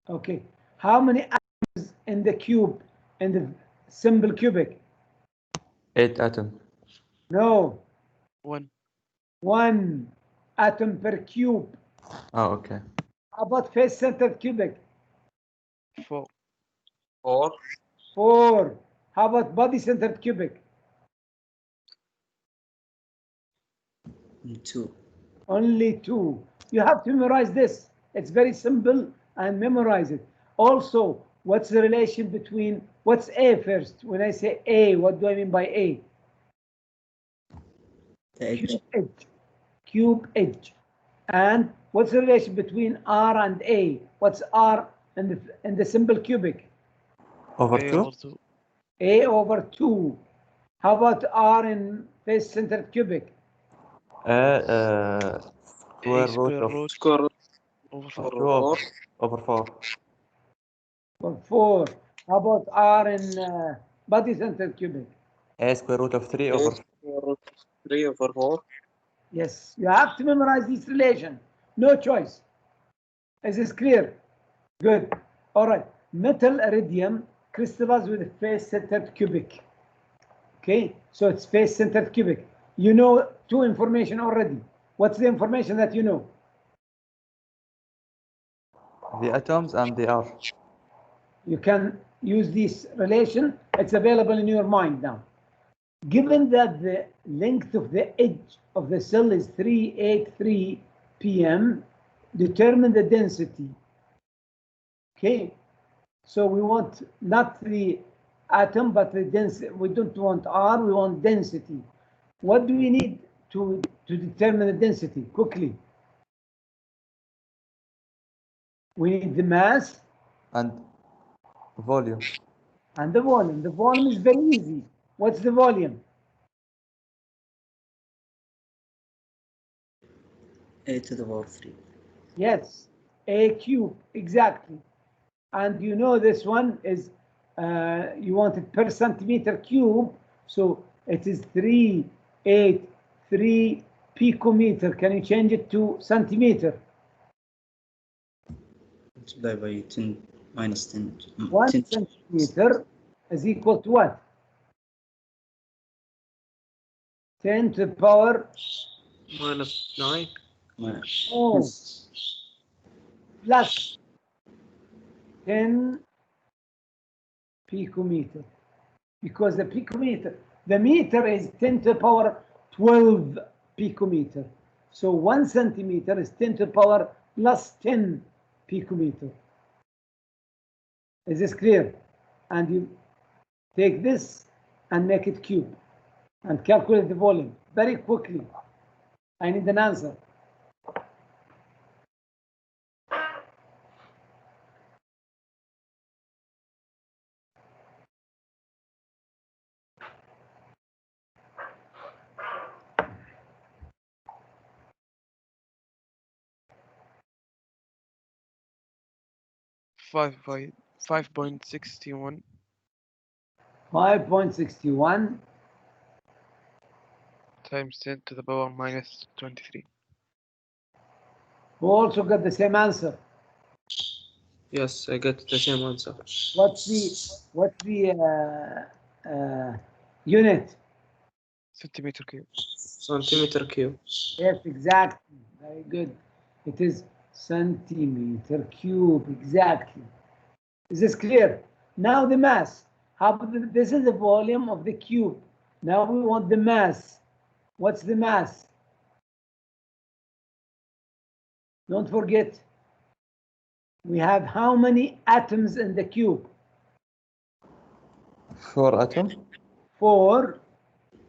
Okay. How many atoms in the cube, in the simple cubic? 8 atom. No, 1. 1 atom per cube. Oh, okay. How about face-centered cubic? 4. 4. 4. How about body-centered cubic? 2. Only 2. You have to memorize this. It's very simple and memorize it. Also, what's the relation between, what's A first? When I say A, what do I mean by A? The edge. Cube edge. Cube edge. And what's the relation between R and A? What's R in the simple cubic? Over A 2? over 2. A over 2. How about R in face-centered cubic? Square root Square of root Square root over 2 4. over 4. For 4. How about R in body-centered cubic? Square root of 3 A over square root 3 over 4. Yes, you have to memorize this relation. No choice. Is this clear? Good. All right. Metal iridium crystallized with a face-centered cubic. Okay, so it's face-centered cubic. You know 2 information already. What's the information that you know? the atoms and the R. You can use this relation. It's available in your mind now. Given that the length of the edge of the cell is 383 pm, determine the density. Okay, so we want not the atom, but the density. We don't want R, we want density. What do we need to determine the density? Quickly. We need the mass And volume. and the volume. The volume is very easy. What's the volume? A to the power 3. Yes, A cube, exactly. And you know this one is, you want it per centimeter cube, so it is 383 picometer. Can you change it to centimeter? Multiply by 10 minus 10. 1 10 centimeter is equal to what? 10 to the power, Minus 9. oh, plus 10 picometer. Because the picometer, the meter is 10 to the power 12 picometer. So 1 centimeter is 10 to the power plus 10 picometer. Is this clear? And you take this and make it cube and calculate the volume very quickly. I need an answer. Five by 5.61 5.61 times 10 to the power minus 23. who also got the same answer. Yes, I get the same answer. What's the unit? Centimeter cube. Centimeter cube. Yes, exactly. Very good. It is centimeter cube, exactly. Is this clear? Now the mass. This is the volume of the cube. Now we want the mass. What's the mass? Don't forget, we have how many atoms in the cube? 4 atom. 4.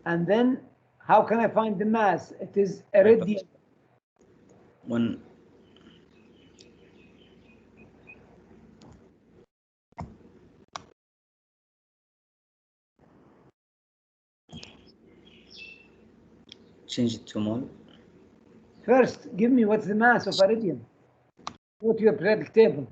And then how can I find the mass? It is iridium. 1. Change it to mole. First, give me what's the mass of iridium. Go to your periodic table.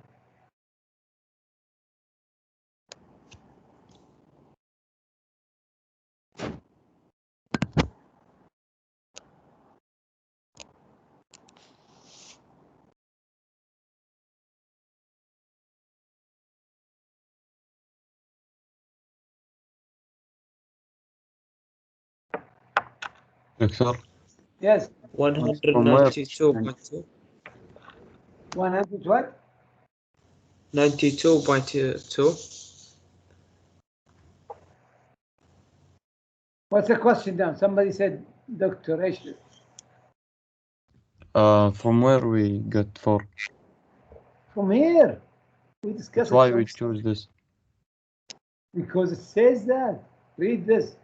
Doctor, Yes. 192.2. 100 what? 92.2. What's the question now? Somebody said, Dr. Ish. from where we got 4? From here. We That's discussed why it we choose this. because it says that. Read this.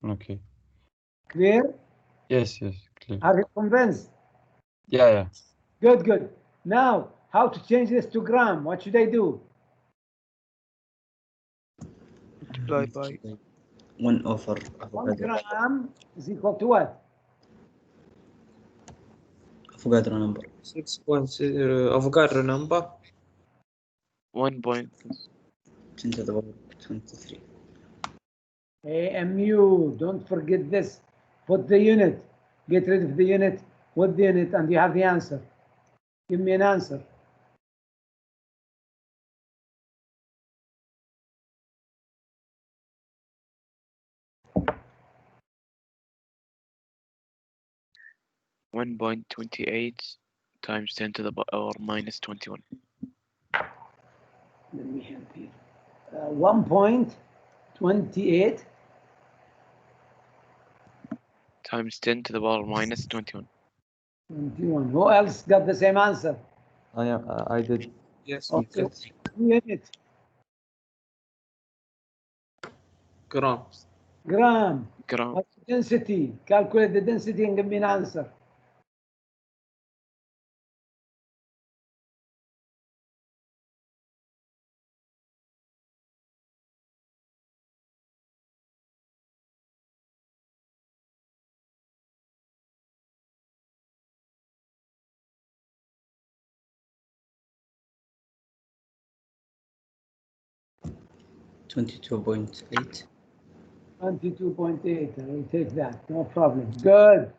Okay. Clear? Yes, clear. Are you convinced? Yeah. Good. Now, how to change this to gram? What should I do? Multiply by 1 over 1 Avogadro. gram is equal to what? Avogadro number. 6.0 Avogadro number. 1 point. 10 to the power 23. AMU, don't forget this. Put the unit. Get rid of the unit with the unit and you have the answer. Give me an answer. .28 times 10 to the power minus 21. Let me help you. 1.28 times 10 to the power minus 21. 21. Who else got the same answer? I did. Yes. Okay. Unit. Grams. Gram. Gram. What's the density? Calculate the density and give me an answer. $22.8. 22.8. I will take that. No problem. Good.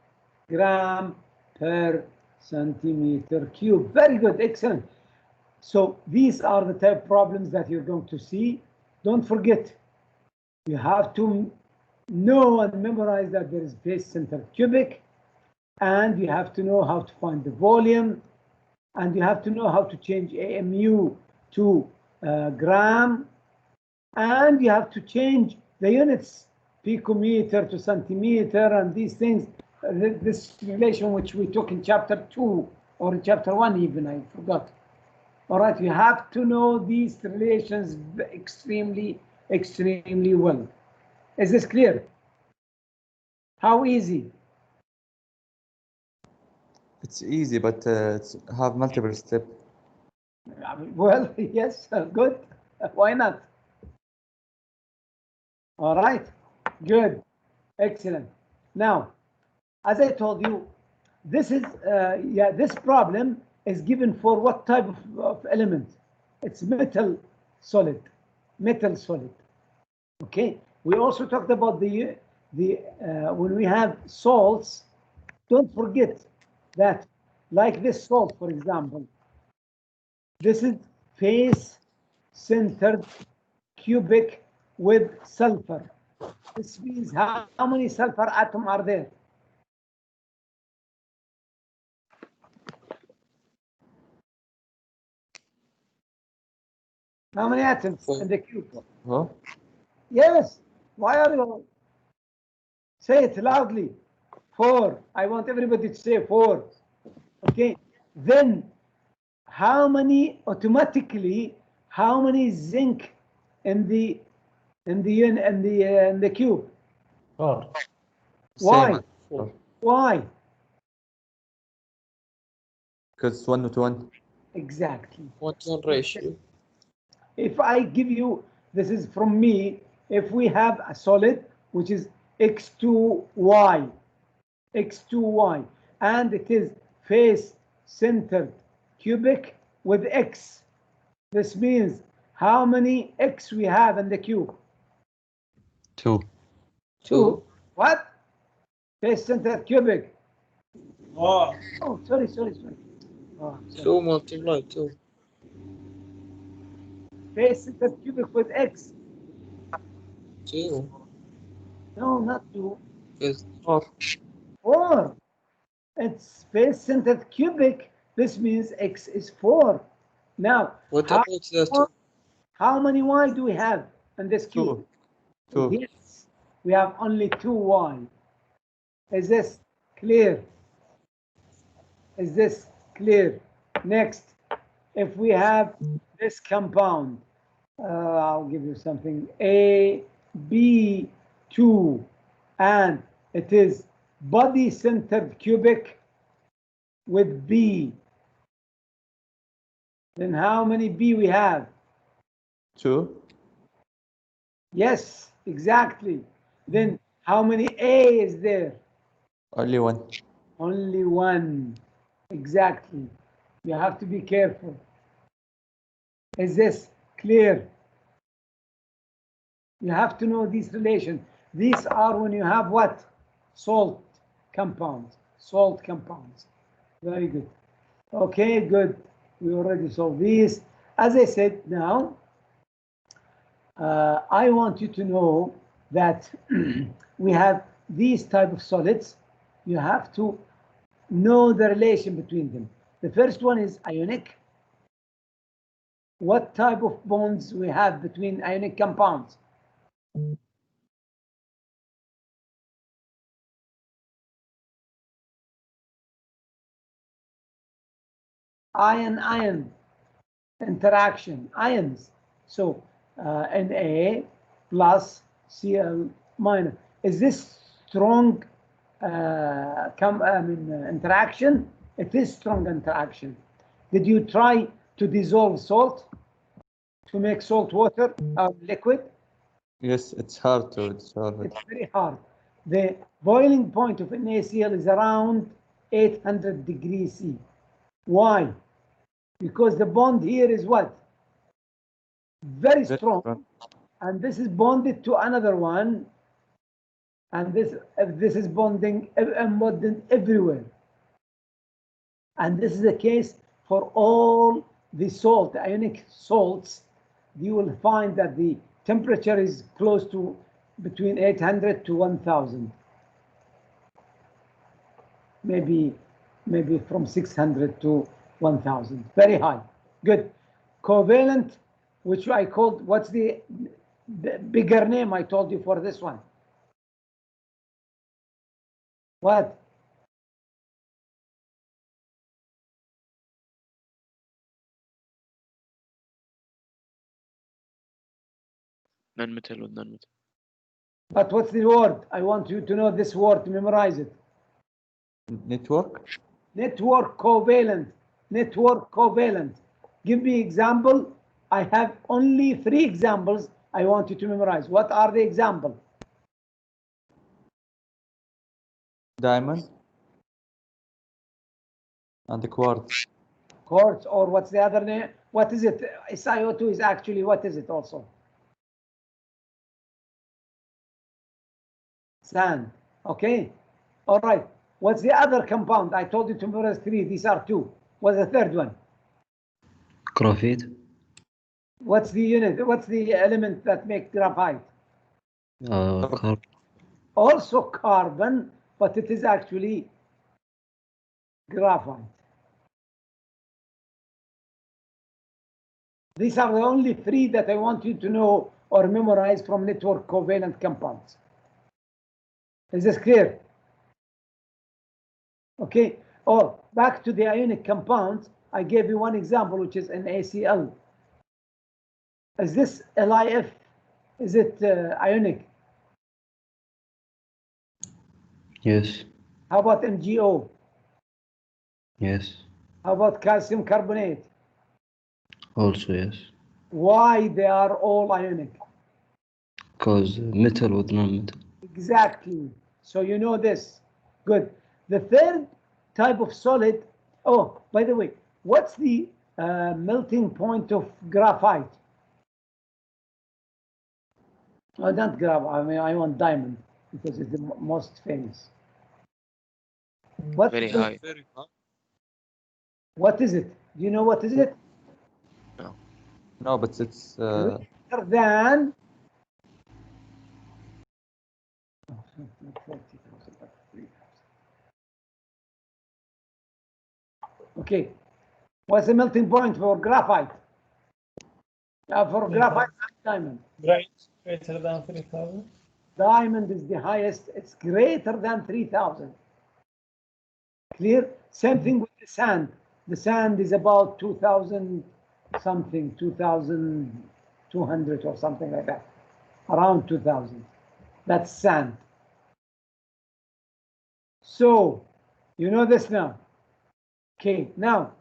Gram per centimeter cube. Very good. Excellent. So these are the type of problems that you're going to see. Don't forget, you have to know and memorize that there is base center cubic, and you have to know how to find the volume, and you have to know how to change AMU to gram, and you have to change the units, picometer to centimeter, and these things. This relation which we took in chapter 2 or in chapter 1 even, I forgot. All right, you have to know these relations extremely well. Is this clear? How easy? It's easy, but it's have multiple steps. Well, yes, good. Why not? All right, good, excellent. Now, as I told you, this is this problem is given for what type of element? It's metal solid. Okay. We also talked about the when we have salts. Don't forget that, like this salt, for example, this is face-centered cubic with sulfur. This means how many sulfur atoms are there? How many atoms in the cube? Huh? Yes. Why are you? Say it loudly. 4. I want everybody to say 4. Okay. Then, how many automatically? How many zinc in the cube? 4. Why? Same. Why? Because it's 1 to 1. Exactly. 1:1 ratio. If I give you, this is from me, if we have a solid which is x2y, and it is face-centered cubic with x, this means how many x we have in the cube? 2. 2. What? Face-centered cubic. Oh. Oh, sorry. Oh, sorry. 2 multiply 2. Face-centered cubic with x. 2. No, not 2. Yes. 4. It's space-centered cubic. This means x is 4. Now, What how, about the two? how many y do we have in this cube? 2. Yes, we have only 2y. Is this clear? Is this clear? Next, if we have this compound, I'll give you something, A, B, 2, and it is body-centered cubic with B. Then how many B we have? 2. Yes, exactly. Then how many A is there? Only 1. Only 1. Exactly. You have to be careful. Is this clear? You have to know these relations. These are when you have what? Salt compounds. Salt compounds. Very good. Okay, good. We already solved these. As I said now, I want you to know that we have these type of solids. You have to know the relation between them. The first one is ionic. What type of bonds we have between ionic compounds? Ion-ion interaction, ions. So Na plus Cl minus. Is this strong interaction? It is strong interaction. Did you try to dissolve salt to make salt water or liquid? Yes, it's hard to solve it. It's very hard. The boiling point of NaCl is around 800 degrees C. Why? Because the bond here is what? Very strong. And this is bonded to another one. And this is bonding everywhere. And this is the case for all the salt, ionic salts. You will find that the temperature is close to between 800 to 1000. Maybe from 600 to 1000. Very high. Good. Covalent, which I called, what's the bigger name I told you for this one? What? Non-metal with non-metal. But what's the word? I want you to know this word, to memorize it. Network? Network covalent. Network covalent. Give me example. I have only 3 examples I want you to memorize. What are the examples? Diamond? And the quartz. Quartz, or what's the other name? What is it? SiO2 is actually, what is it also? Sand. Okay. All right. What's the other compound? I told you to memorize 3. These are 2. What's the third one? Graphite. What's the unit? What's the element that makes graphite? Carbon. Also carbon, but it is actually graphite. These are the only 3 that I want you to know or memorize from network covalent compounds. Is this clear? Okay. Or back to the ionic compounds, I gave you one example, which is NaCl. Is this LiF? Is it ionic? Yes. How about MgO? Yes. How about calcium carbonate? Also yes. Why they are all ionic? Because metal with non-metal. Exactly. So you know this. Good. The third type of solid. Oh, by the way, what's the melting point of graphite? Oh, not graphite. I mean, I want diamond because it's the most famous. Very high. Very high. What is it? Do you know what is it? No, but it's Greater than Okay, what's the melting point for graphite? For graphite and diamond. Greater than 3,000. Diamond is the highest, it's greater than 3,000. Clear? Same thing with the sand. The sand is about 2,000 something, 2,200 or something like that. Around 2,000. That's sand. So, you know this now. Okay, now,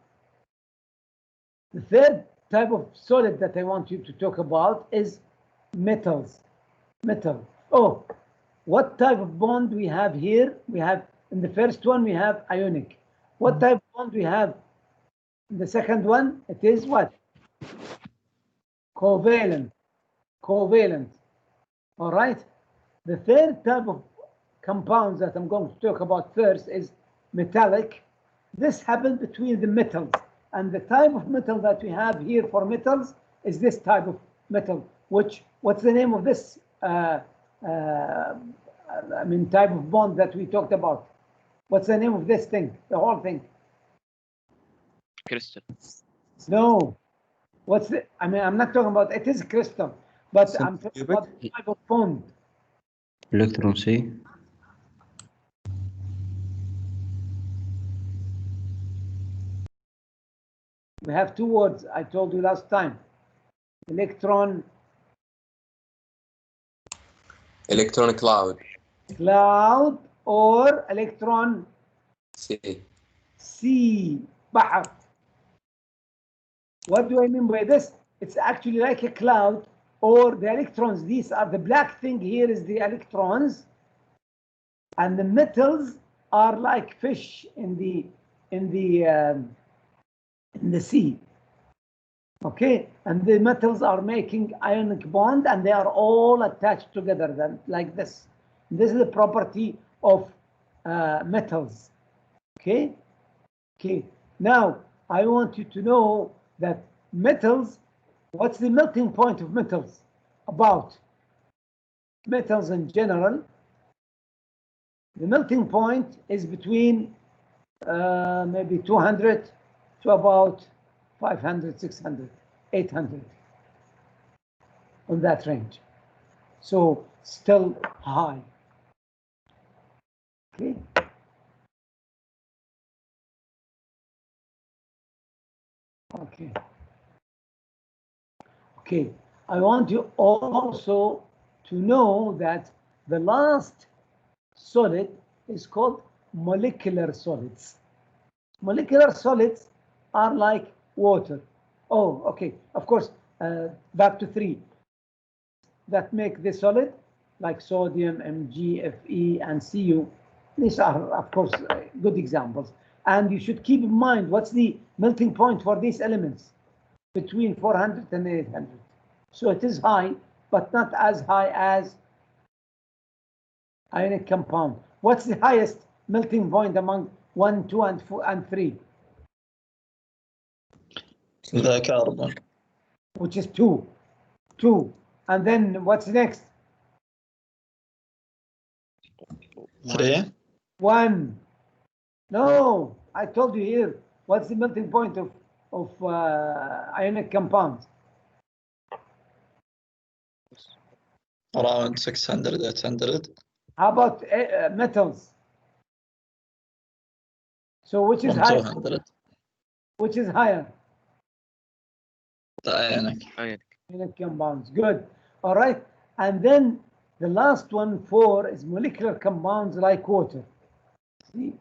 the third type of solid that I want you to talk about is metals. Metal. Oh, what type of bond we have here? We have, in the first one, we have ionic. What type of bond we have in the second one? It is what? Covalent. Covalent. All right? The third type of compounds that I'm going to talk about first is metallic. This happens between the metals. And the type of metal that we have here for metals is this type of metal, which, what's the name of this type of bond that we talked about? What's the name of this thing, the whole thing? Crystal. No. What's the, I'm not talking about, it is crystal, but I'm talking about the type of bond. Electron C. We have two words I told you last time. Electron cloud. Cloud or electron C. بحر. What do I mean by this? It's actually like a cloud, or the electrons. These are the black thing here is the electrons, and the metals are like fish in the sea. Okay, and the metals are making ionic bond, and they are all attached together then like this. This is the property of metals. Okay. Okay. Now I want you to know that metals. What's the melting point of metals? About metals in general, the melting point is between maybe 200 to about 500, 600, 800, on that range. So still high. Okay. Okay. Okay. I want you also to know that the last solid is called molecular solids. Molecular solids are like water. Oh, okay. Of course, back to 3 that make the solid, like sodium, Mg, Fe, and Cu. These are, of course, good examples. And you should keep in mind what's the melting point for these elements, between 400 and 800. So it is high, but not as high as ionic compound. What's the highest melting point among 1, 2, and 4, and 3? The carbon. Which is 2. 2. And then what's next? 3. 1. No, I told you here. What's the melting point of ionic compounds? Around 600, 800. How about metals? So which is higher? 200. Which is higher? The ionic. Ionic compounds. Good. All right. And then the last one, 4, is molecular compounds like water. See,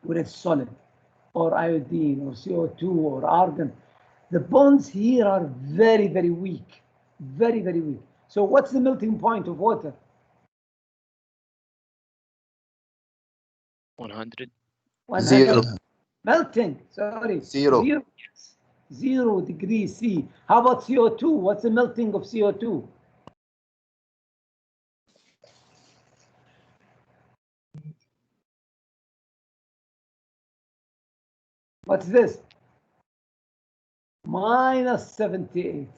when it's solid, or iodine, or CO2, or argon. The bonds here are very, very weak. Very, very weak. So what's the melting point of water? 100. 0. Melting, sorry. 0. 0, yes. 0 degrees C. How about CO2? What's the melting of CO2? What's this? Minus 78.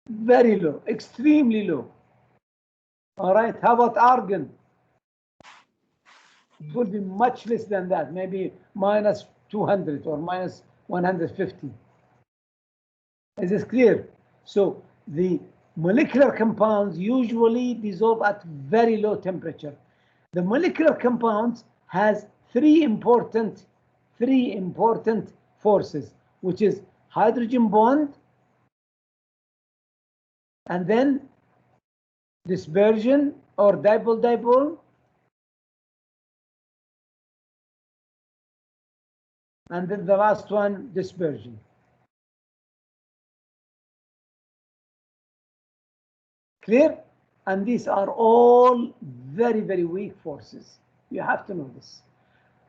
Very low, extremely low. All right, how about argon? It will be much less than that, maybe minus 200 or minus 150. Is this clear? So the molecular compounds usually dissolve at very low temperature. The molecular compounds has three important forces, which is hydrogen bond, and then dispersion or dipole, and then the last one, dispersion. Clear? And these are all very, very weak forces. You have to know this.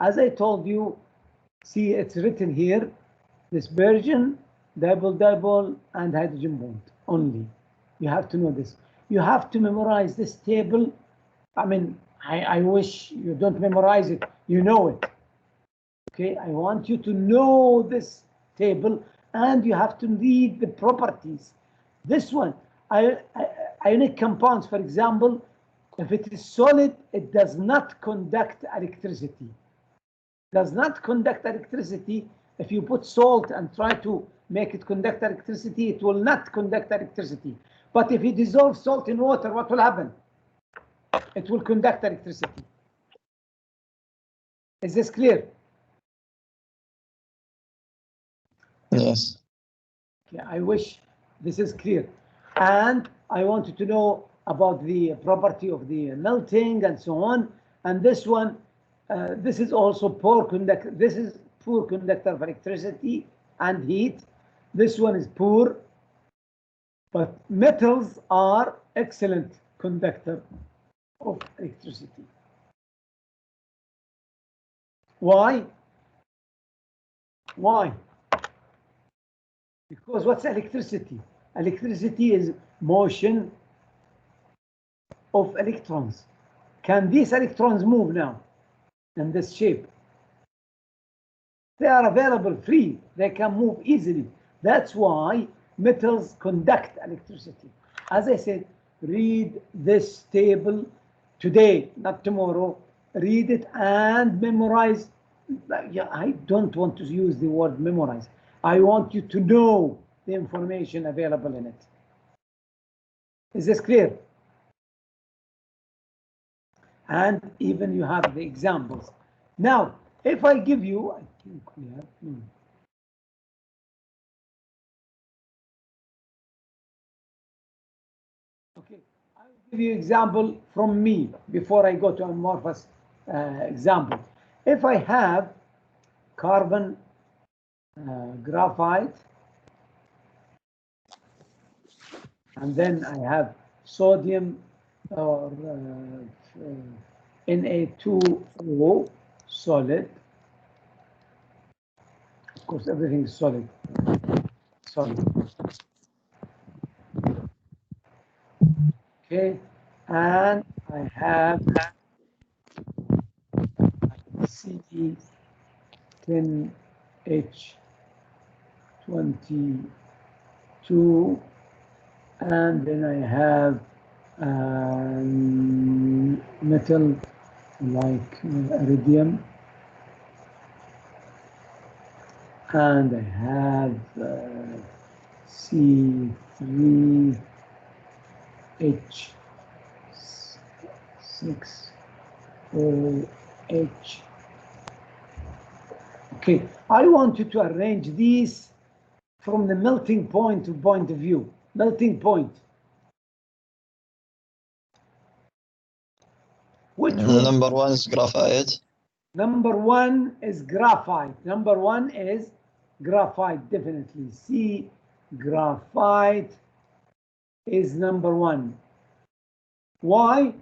As I told you, see, it's written here, dispersion, dipole, and hydrogen bond only. You have to know this. You have to memorize this table. I mean, I wish you don't memorize it, you know it. Okay, I want you to know this table, and you have to read the properties. This one, ionic compounds, for example, if it is solid, it does not conduct electricity. Does not conduct electricity. If you put salt and try to make it conduct electricity, it will not conduct electricity. But if you dissolve salt in water, what will happen? It will conduct electricity. Is this clear? Yes. Okay, I wish this is clear. And I want you to know about the property of the melting and so on. And this one, this is also poor conductor. This is poor conductor of electricity and heat. This one is poor. But metals are excellent conductor of electricity. Why? Why? Because what's electricity? Electricity is motion of electrons. Can these electrons move now in this shape? They are available free. They can move easily. That's why metals conduct electricity. As I said, read this table today, not tomorrow. Read it and memorize. Yeah, I don't want to use the word memorize. I want you to know the information available in it. Is this clear? And even you have the examples. Now, if I give you, I think we have. Okay, I'll give you example from me before I go to amorphous example. If I have carbon graphite, and then I have sodium or Na2O solid. Of course, everything is solid. Solid. Okay, and I have C10H22, and then I have metal like iridium, and I have C3H6OH. Okay, I want you to arrange these from the melting point of view. Melting point. Which one? Number one is graphite. Number one is graphite. Number one is graphite, definitely. C, graphite is number one. Why?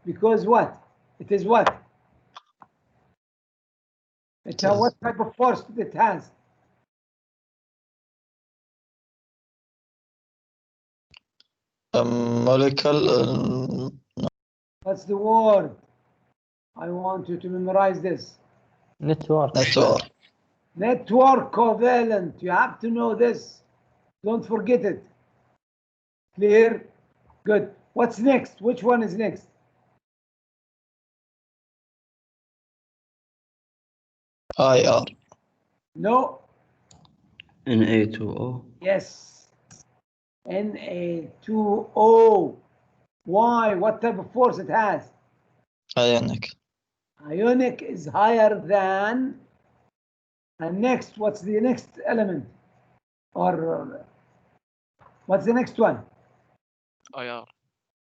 Because what? It is what? It has what type of force it has? Molecule. That's the word. I want you to memorize this. Network. Network covalent. You have to know this. Don't forget it. Clear? Good. What's next? Which one is next? IR. No. Na2O. Yes. Na2O. Why? What type of force it has? Ionic. Ionic is higher than. And next, what's the next element? Or what's the next one? IR.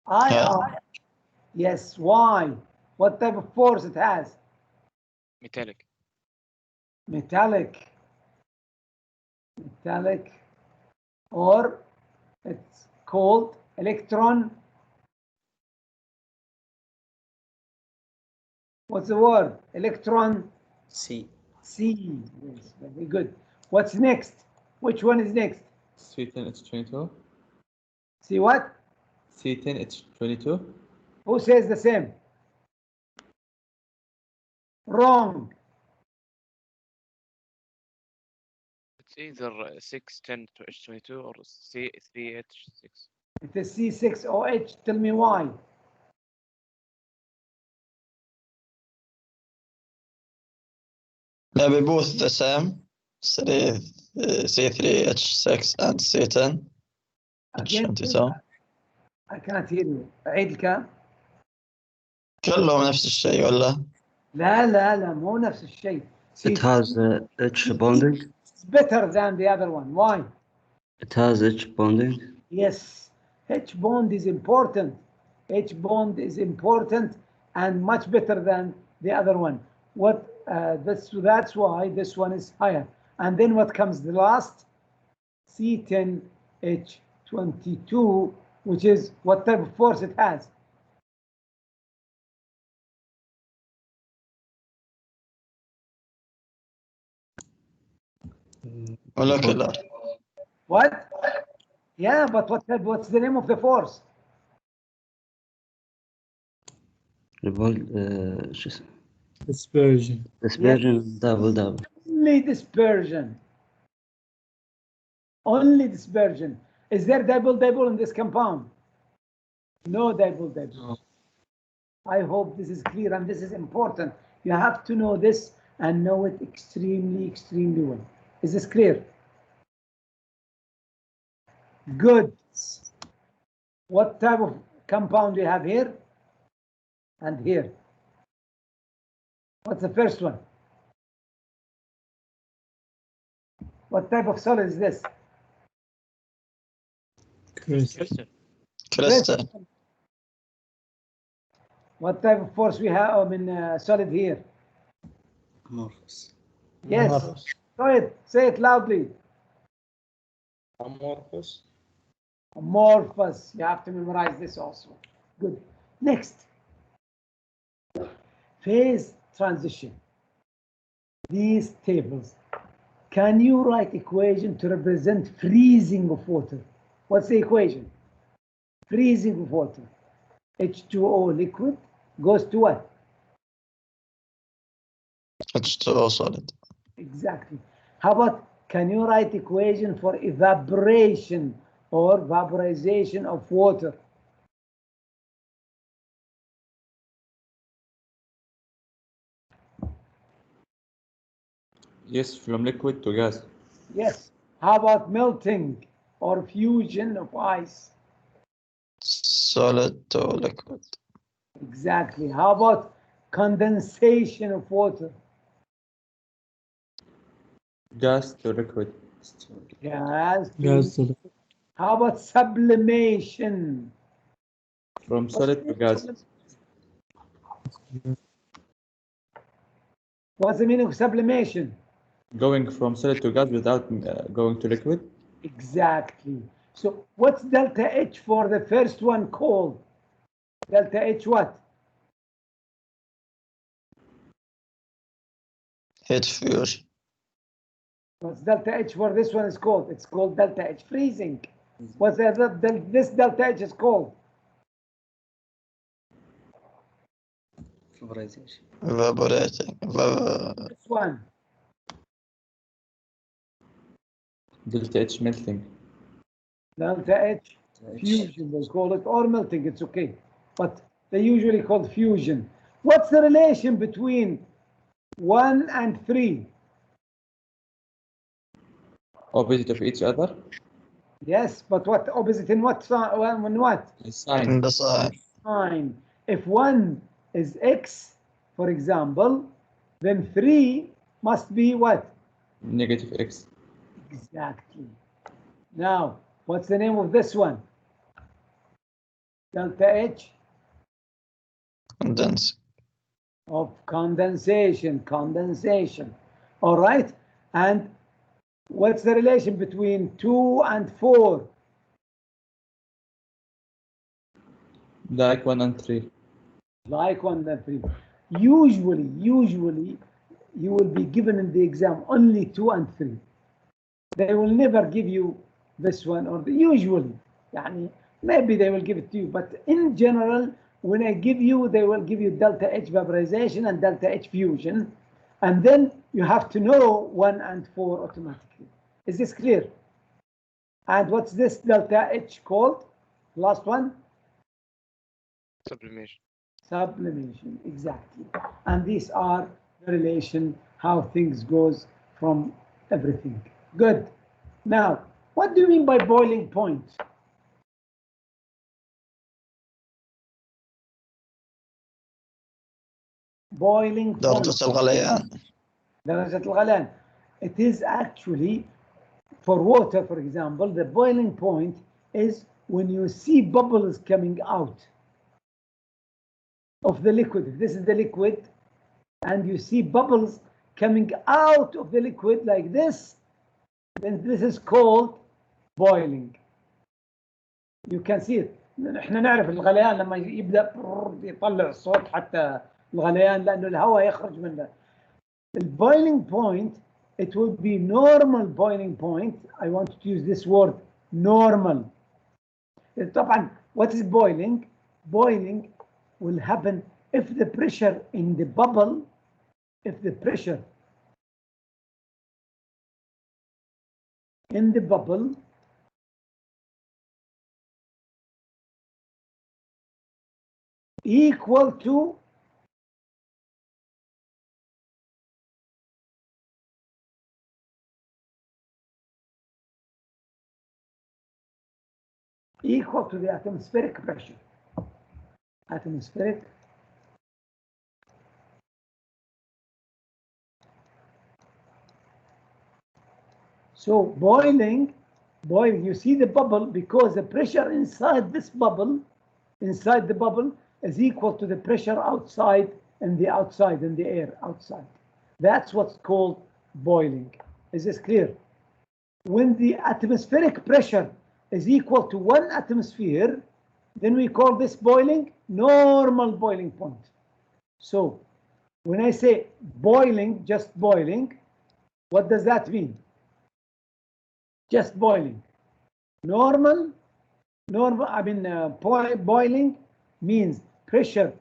IR. Yes. Why? What type of force it has? Metallic. Metallic. Metallic. Or it's called electron. What's the word? Electron. C. C. Yes, very good. What's next? Which one is next? C10H22. See what? C10H22. Who says the same? Wrong. It's either 610 to H22 or C3H6. It is C6OH. Tell me why. They'll be both the same. C3H6 and C10. Again, H22. I cannot hear you. عيد الكلام. كلهم نفس الشيء ولا؟ لا لا لا مو نفس الشيء. It has H bonding. It's better than the other one. Why? It has H bonding. Yes, H bond is important. H bond is important and much better than the other one. That's why this one is higher. And then what comes the last? C10H22, which is what type of force it has? molecular. What? Yeah, but what's the name of the force? شو اسمه؟ dispersion. Dispersion double. Only dispersion. Only dispersion. Is there double in this compound? No double. No. I hope this is clear and this is important. You have to know this and know it extremely well. Is this clear? Good. What type of compound do you have here and here? What's the first one? What type of solid is this? Crystal. Crystal. What type of force we have? Solid here. Amorphous. Yes. Say it loudly. Amorphous. Amorphous. You have to memorize this also. Good. Next. Phase transition. These tables. Can you write equation to represent freezing of water? What's the equation? Freezing of water. H2O liquid goes to what? H2O solid. Exactly. How about, can you write equation for evaporation or vaporization of water? Yes, from liquid to gas. Yes. How about melting or fusion of ice? Solid to liquid. Exactly. How about condensation of water? Gas to liquid. Gas. Gas. How about sublimation? From solid to gas. What's the meaning of sublimation? Going from solid to gas without going to liquid. Exactly. So what's delta H for the first one called? Delta H what? Heat fusion. What's delta H for this one is called? It's called delta H freezing. What's this delta H is called? Vaporization. Evaporating. This one. Delta H melting. Delta H Fusion, they call it, or melting, it's okay. But they usually call fusion. What's the relation between 1 and 3? Opposite of each other. Yes, but what opposite in what? In what? Sign. In the sign. Sign. If 1 is X, for example, then 3 must be what? Negative X. Exactly. Now, what's the name of this one? Delta H Condense. of condensation. Condensation. All right. And what's the relation between 2 and 4? Like 1 and 3. Like 1 and 3. Usually, you will be given in the exam only 2 and 3. They will never give you this one or the usually. يعني, maybe they will give it to you, but in general, when I give you, they will give you delta H vaporization and delta H fusion, and then you have to know 1 and 4 automatically. Is this clear? And what's this delta H called? Last one? Sublimation. Sublimation, exactly. And these are the relation, how things goes from everything. Good. Now, what do you mean by boiling point? Boiling point. درجة الغليان. درجة الغليان. It is actually, for water, for example, the boiling point is when you see bubbles coming out of the liquid. If this is the liquid, and you see bubbles coming out of the liquid like this, then this is called boiling. You can see it. احنا نعرف الغليان لما يبدأ يطلع الصوت حتى الغليان لأنه الهواء يخرج منه. The boiling point, it would be normal boiling point. I want to use this word, normal. طبعا, what is boiling? Boiling will happen if the pressure in the bubble, if the pressure in the bubble equal to the atmospheric pressure. Atmospheric so boiling, you see the bubble because the pressure inside this bubble, inside the bubble is equal to the pressure outside in the air outside. That's what's called boiling. Is this clear? When the atmospheric pressure is equal to 1 atmosphere, then we call this boiling, normal boiling point. So when I say boiling, just boiling, what does that mean? Just boiling. Normal, I mean, boiling means pressure.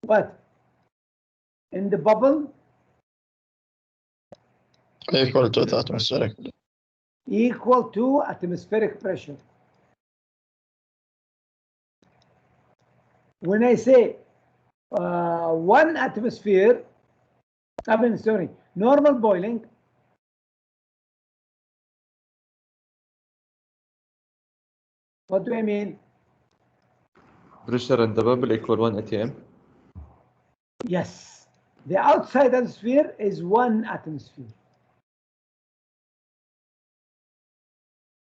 What? In the bubble? Equal to the atmospheric. Equal to atmospheric pressure. When I say 1 atmosphere, I mean, sorry, normal boiling, what do I mean? Pressure in the bubble equal 1 atm. Yes, the outside atmosphere is 1 atmosphere.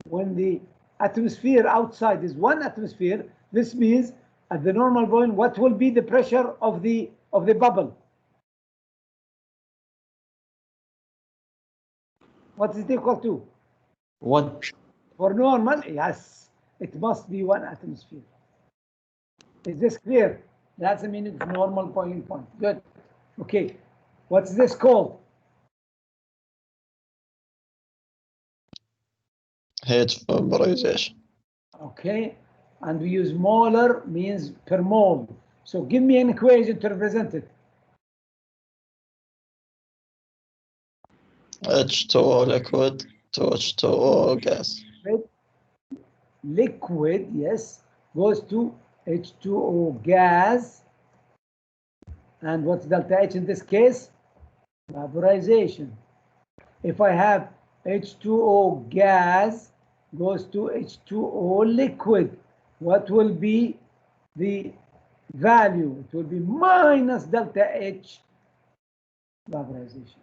When the atmosphere outside is 1 atmosphere, this means at the normal boiling, what will be the pressure of the bubble? What is it equal to? 1. For normal, yes, it must be 1 atmosphere. Is this clear? That's the meaning of normal boiling point. Good. Okay. What's this called? Heat vaporization. Okay. And we use molar means per mole. So give me an equation to represent it. H2O liquid to H2O gas. Right? liquid, yes, goes to H2O gas. And what's delta H in this case? Vaporization. If I have H2O gas goes to H2O liquid, what will be the value? It will be minus delta H vaporization.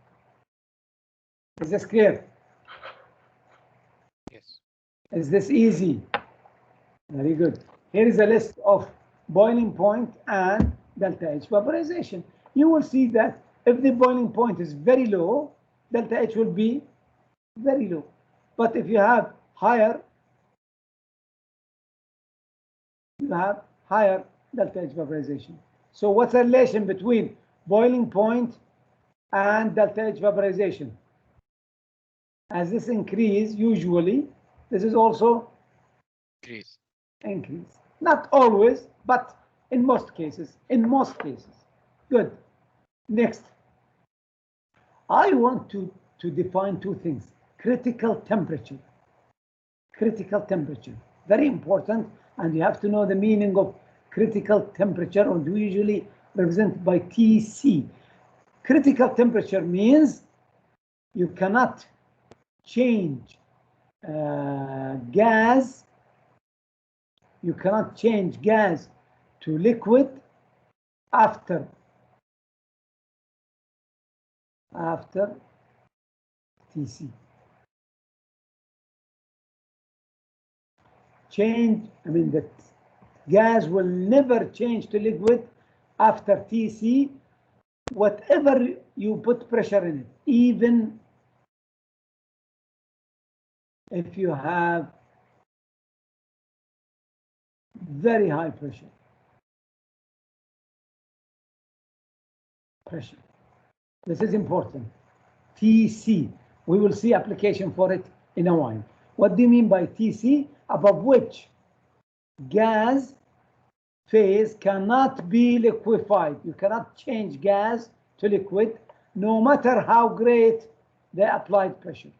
Is this clear? Yes. Is this easy? Very good. Here is a list of boiling point and delta H vaporization. You will see that if the boiling point is very low, delta H will be very low. But if you have higher, you have higher delta H vaporization. So what's the relation between boiling point and delta H vaporization? As this increase, usually, this is also Increase. increase. Not always, but in most cases. In most cases. Good. Next. I want to define two things. Critical temperature. Critical temperature. Very important. And you have to know the meaning of critical temperature, or we usually represent by TC. Critical temperature means you cannot change gas. You cannot change gas to liquid after TC. The gas will never change to liquid after TC, whatever you put pressure in it, even if you have very high pressure. This is important. TC. We will see application for it in a while. What do you mean by TC? Above which gas phase cannot be liquefied. You cannot change gas to liquid, no matter how great the applied pressure.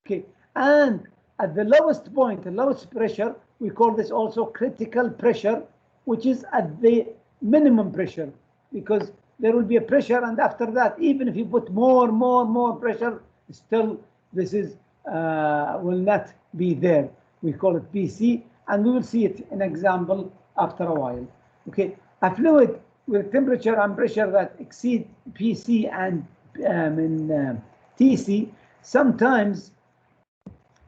Okay, and at the lowest point, the lowest pressure, we call this also critical pressure, which is at the minimum pressure, because there will be a pressure, and after that, even if you put more pressure, still this is will not be there. We call it PC, and we will see it in example after a while. Okay, a fluid with temperature and pressure that exceed PC and TC, sometimes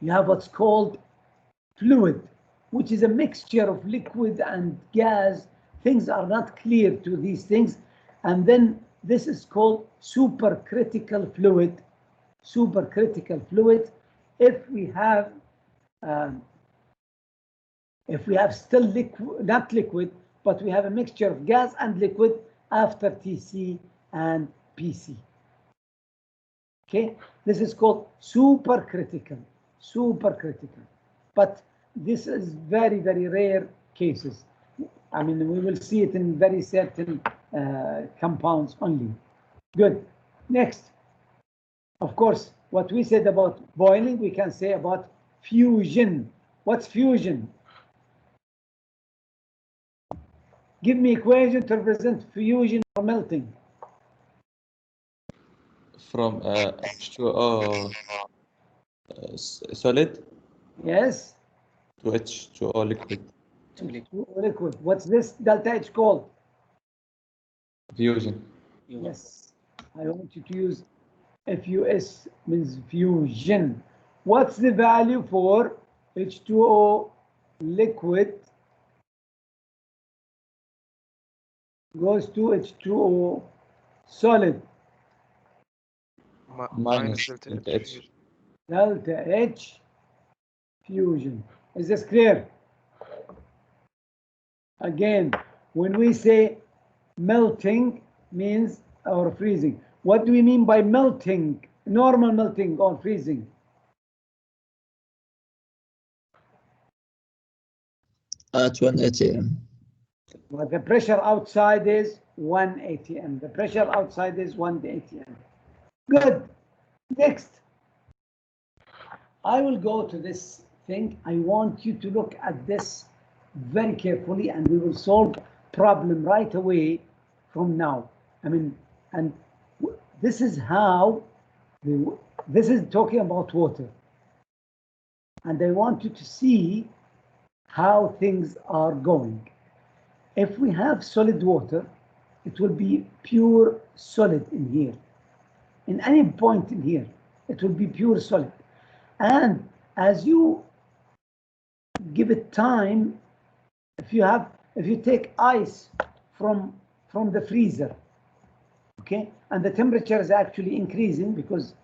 you have what's called fluid, which is a mixture of liquid and gas. Things are not clear to these things, and then this is called supercritical fluid. Supercritical fluid. If we have still liquid, not liquid, but we have a mixture of gas and liquid after TC and PC. Okay, this is called supercritical. Supercritical, but this is very rare cases. I mean, we will see it in very certain compounds only. Good. Next, of course, what we said about boiling, we can say about fusion. What's fusion? Give me equation to represent fusion or melting. From H2O solid Yes. to H2O liquid. Liquid. What's this delta H called? Fusion. Yes. I want you to use FUS, means fusion. What's the value for H2O liquid goes to H2O solid? Minus delta delta H. H. Delta H fusion. Is this clear? Again, when we say melting means or freezing, what do we mean by melting? Normal melting or freezing? At 1 ATM. Well, the pressure outside is 1 atm. The pressure outside is 1 atm. Good. Next, I will go to this thing. I want you to look at this very carefully, and we will solve problem right away from now. I mean, and this is how, this is talking about water. And I want you to see how things are going. If we have solid water, it will be pure solid in here. In any point in here, it will be pure solid. And as you give it time, if you take ice from the freezer, okay, and the temperature is actually increasing because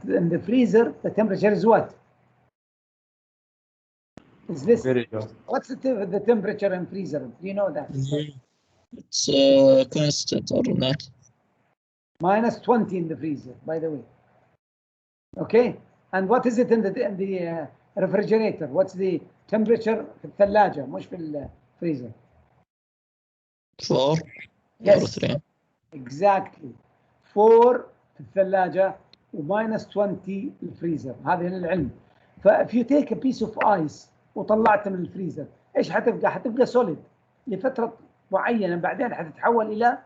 in the freezer the temperature is what? Is this? Very low. What's the temperature in freezer? Do you know that? It's constant or not? Minus 20 in the freezer, by the way. Okay, and what is it in the refrigerator? What's the temperature في الثلاجة مش في الفريزر? 4 Yes. or 3. Exactly. 4 في الثلاجة وماينس 20 الفريزر. هذا العلم. فif you take a piece of ice وطلعته من الفريزر ايش حتبقى؟ حتبقى solid لفترة معينة، بعدين حتتحول إلى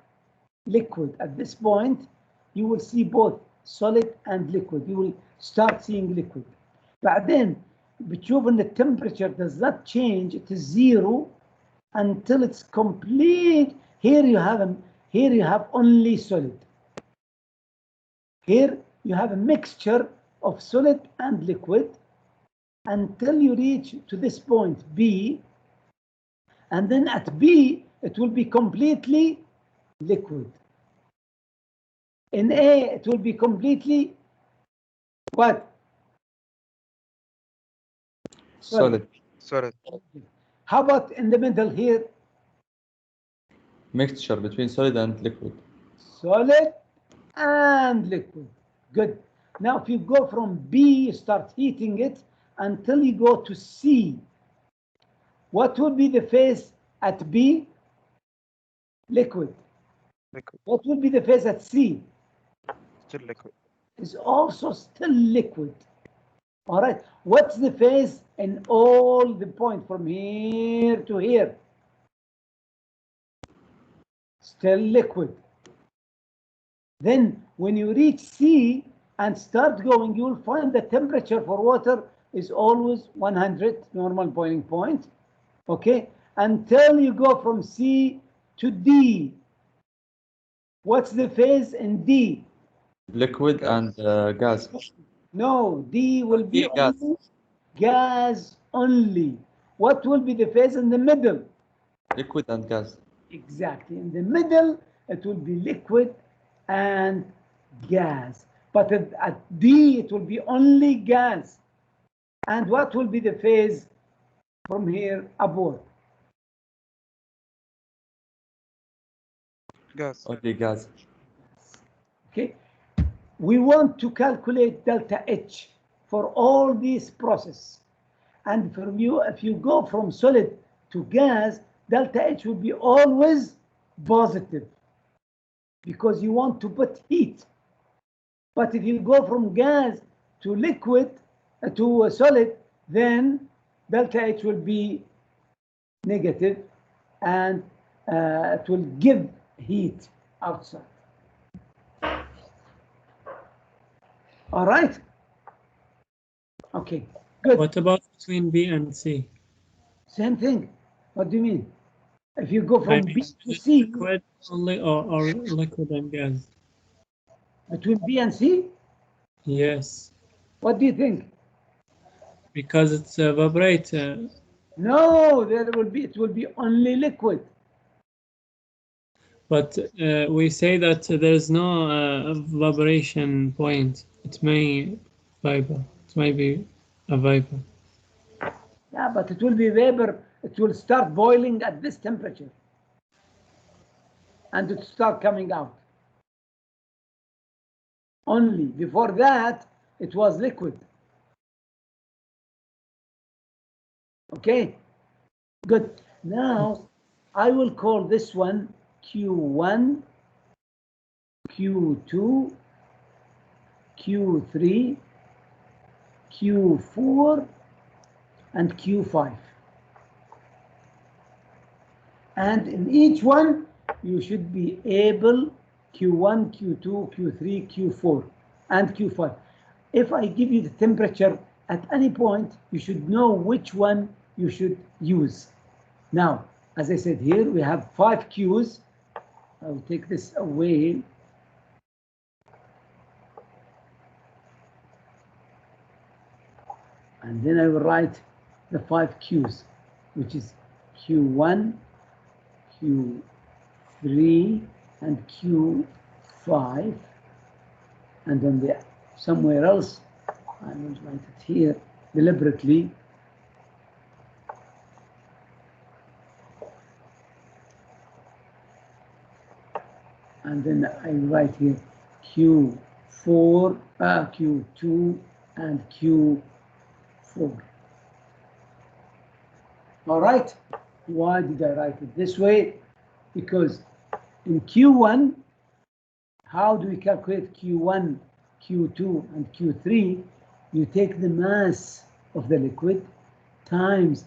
liquid. At this point you will see both solid and liquid. You will start seeing liquid. بعدين بتشوف ان the temperature does not change. It is 0 until it's complete. Here you have only solid. Here you have a mixture of solid and liquid until you reach to this point B, and then at B it will be completely liquid. In A it will be completely what? Solid. How about in the middle here? Mixture between solid and liquid. Solid and liquid. Good. Now if you go from B, you start heating it until you go to C. What will be the phase at B? Liquid. What will be the phase at C? Still liquid. Is also still liquid. All right. What's the phase in all the point from here to here? Still liquid. Then when you reach C and start going, you will find the temperature for water is always 100, normal boiling point. Okay. Until you go from C to D. What's the phase in D? Liquid and gas. No, D will be Gas. Gas only. What will be the phase in the middle? Liquid and gas. Exactly. In the middle, it will be liquid and gas. But at D, it will be only gas. And what will be the phase from here upward? Gas. Only gas. Okay. We want to calculate delta H for all these processes. And from you, if you go from solid to gas, delta H will be always positive because you want to put heat. But if you go from gas to liquid, to solid, then delta H will be negative and it will give heat outside. All right. Okay, good. What about between B and C? Same thing. What do you mean? If you go I from mean, B is to it C, liquid only or liquid and gas? between B and C, Yes, what do you think? because it's evaporate. No, it will be only liquid. But we say that there is no evaporation point. It may vapor. It may be a vapor. Yeah, but it will be vapor. It will start boiling at this temperature. And it start coming out. Only before that, it was liquid. Okay, good. Now, I will call this one Q1, Q2, Q3, Q4, and Q5. And in each one, you should be able Q1, Q2, Q3, Q4, and Q5. If I give you the temperature at any point, you should know which one you should use. Now, as I said here, we have 5 Qs. I'll take this away. And then I will write the 5 Qs, which is Q1, Q3, and Q5. And then somewhere else, I will write it here deliberately. And then I write here Q4, Q2, and Q4. All right. Why did I write it this way? Because in Q1, how do we calculate Q1, Q2, and Q3? You take the mass of the liquid times.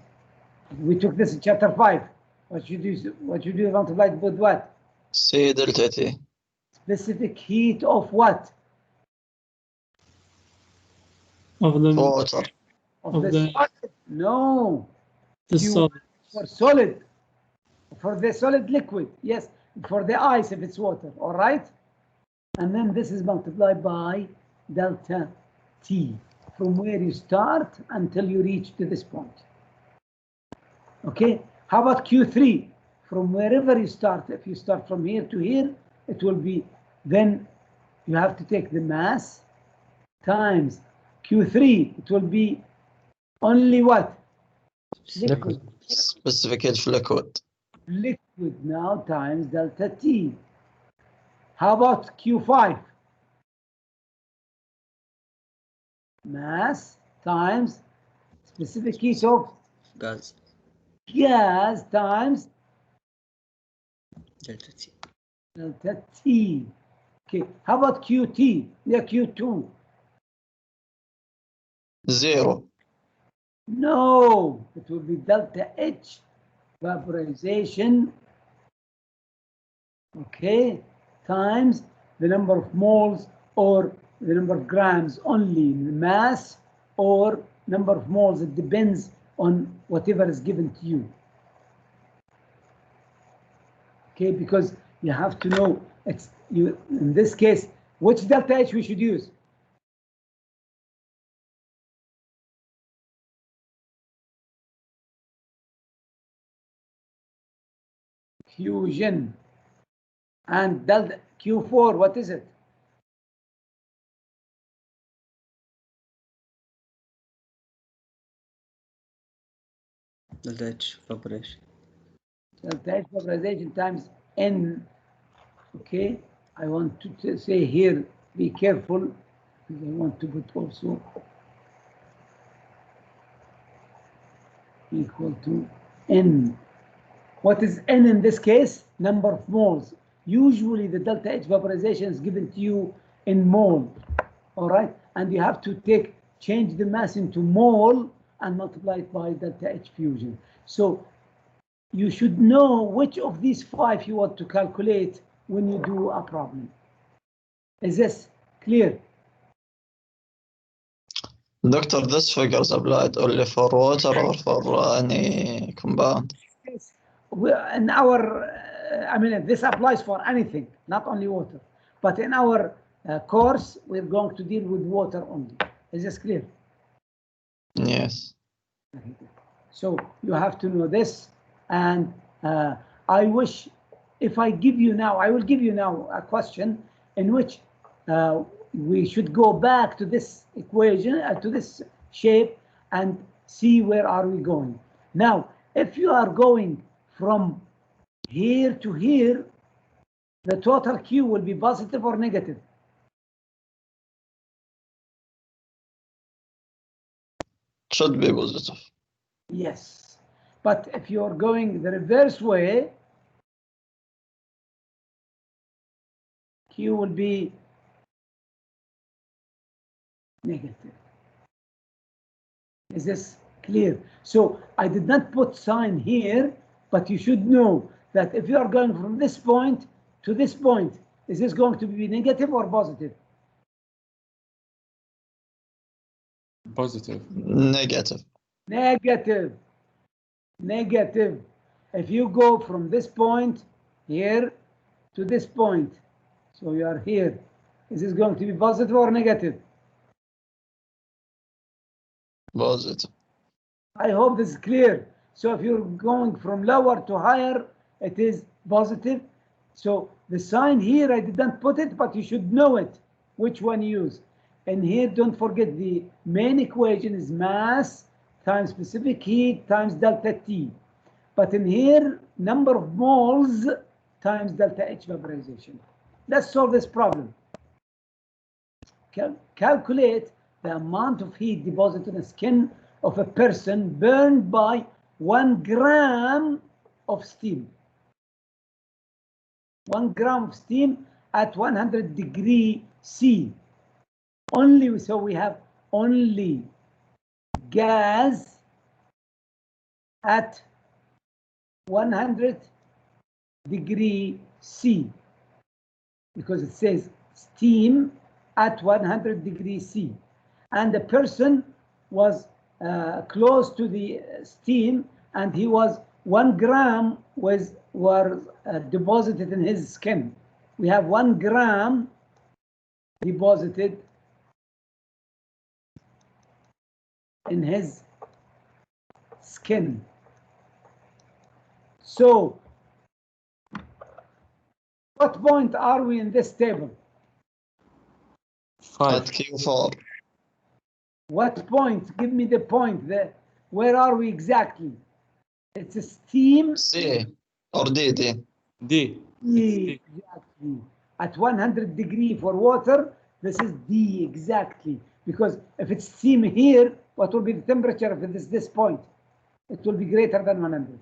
We took this in chapter 5. What you do multiplied with what? C delta T. Specific heat of what? Of the Water. Of the solid. No. the Q1 solid. for solid. For the solid liquid. Yes. For the ice if it's water. All right. And then this is multiplied by delta T from where you start until you reach to this point. Okay. How about Q3? From wherever you start, if you start from here to here, it will be, then you have to take the mass times Q3. It will be only what? Liquid. Specific heat for liquid. Liquid now times delta T. How about Q5? Mass times specific heat of gas, gas times delta T. delta T. Okay, how about QT? Yeah, Q2. 0. No, it will be delta H, vaporization, okay, times the number of moles or the number of grams only, mass or number of moles. It depends on whatever is given to you. Okay, because you have to know, it's you in this case, which delta H we should use? Fusion. And delta Q4, what is it? Delta H evaporation. Delta H vaporization times N. Okay, I want to say here, be careful, because I want to put also equal to N. What is N in this case? Number of moles. Usually the delta H vaporization is given to you in mole, all right? And you have to change the mass into mole and multiply it by delta H fusion. So you should know which of these 5 you want to calculate when you do a problem. Is this clear? Doctor, this figure is applied only for water or for any compound? Yes. In our, I mean, this applies for anything, not only water. But in our course, we're going to deal with water only. Is this clear? Yes. So you have to know this. And I wish, if I give you now, I will give you now a question in which we should go back to this equation, to this shape, and see where are we going. Now, if you are going from here to here, the total Q will be positive or negative? Should be positive. Yes. But if you're going the reverse way, Q will be negative. Is this clear? So I did not put sign here, but you should know that if you are going from this point to this point, is this going to be negative or positive? Positive. Negative. Negative. Negative. If you go from this point here to this point, so you are here, is this going to be positive or negative? Positive. I hope this is clear. So if you're going from lower to higher, it is positive. So the sign here, I did not put it, but you should know it, which one use. And here, don't forget the main equation is mass times specific heat times delta T. But in here, number of moles times delta H vaporization. Let's solve this problem. Calculate the amount of heat deposited in the skin of a person burned by 1 gram of steam. 1 gram of steam at 100 degree C. Only, so we have only gas at 100 degree C, because it says steam at 100 degrees C, and the person was close to the steam, and he was 1 gram was deposited in his skin. We have 1 gram deposited in his skin. So, what point are we in this table? 5. At Q4. What point? Give me the point. Where are we exactly? It's a steam. C or D. D. D, exactly. At 100 degree for water, this is D exactly. Because if it's steam here, what will be the temperature if it is this point? It will be greater than 100.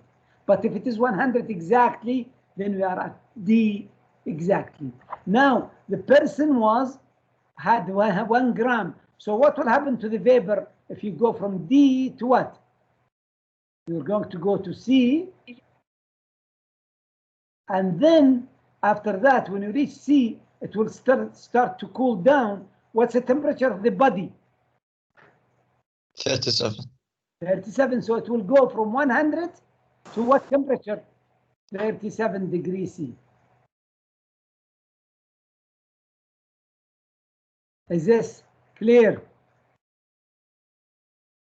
But if it is 100 exactly, then we are at D exactly. Now, the person had 1 gram. So what will happen to the vapor if you go from D to what? You're going to go to C. And then after that, when you reach C, it will start to cool down. What's the temperature of the body? 37. 37. So it will go from 100 to what temperature? 37 degrees C. Is this clear?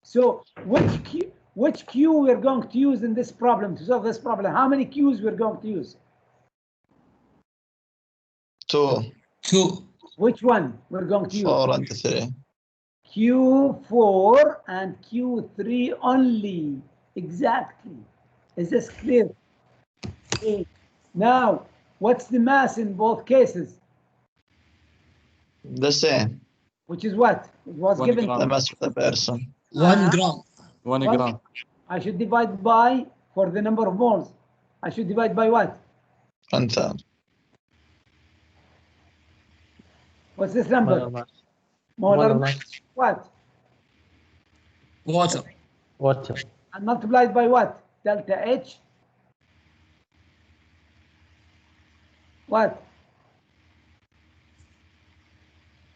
So which Q we're going to use in this problem to solve this problem? How many Qs we're going to use? 2. 2. Which one we're going to use? 4 and 3. Q4 and Q3 only. Exactly. Is this clear? Okay. Now, what's the mass in both cases? The same. Which is what? It was 1 given. gram. The mass of the person. 1 gram. 1 What? gram. I should divide by, for the number of moles, I should divide by what? 1,000. What's this number? Molar mass. What? Water. And multiplied by what? Delta H. What?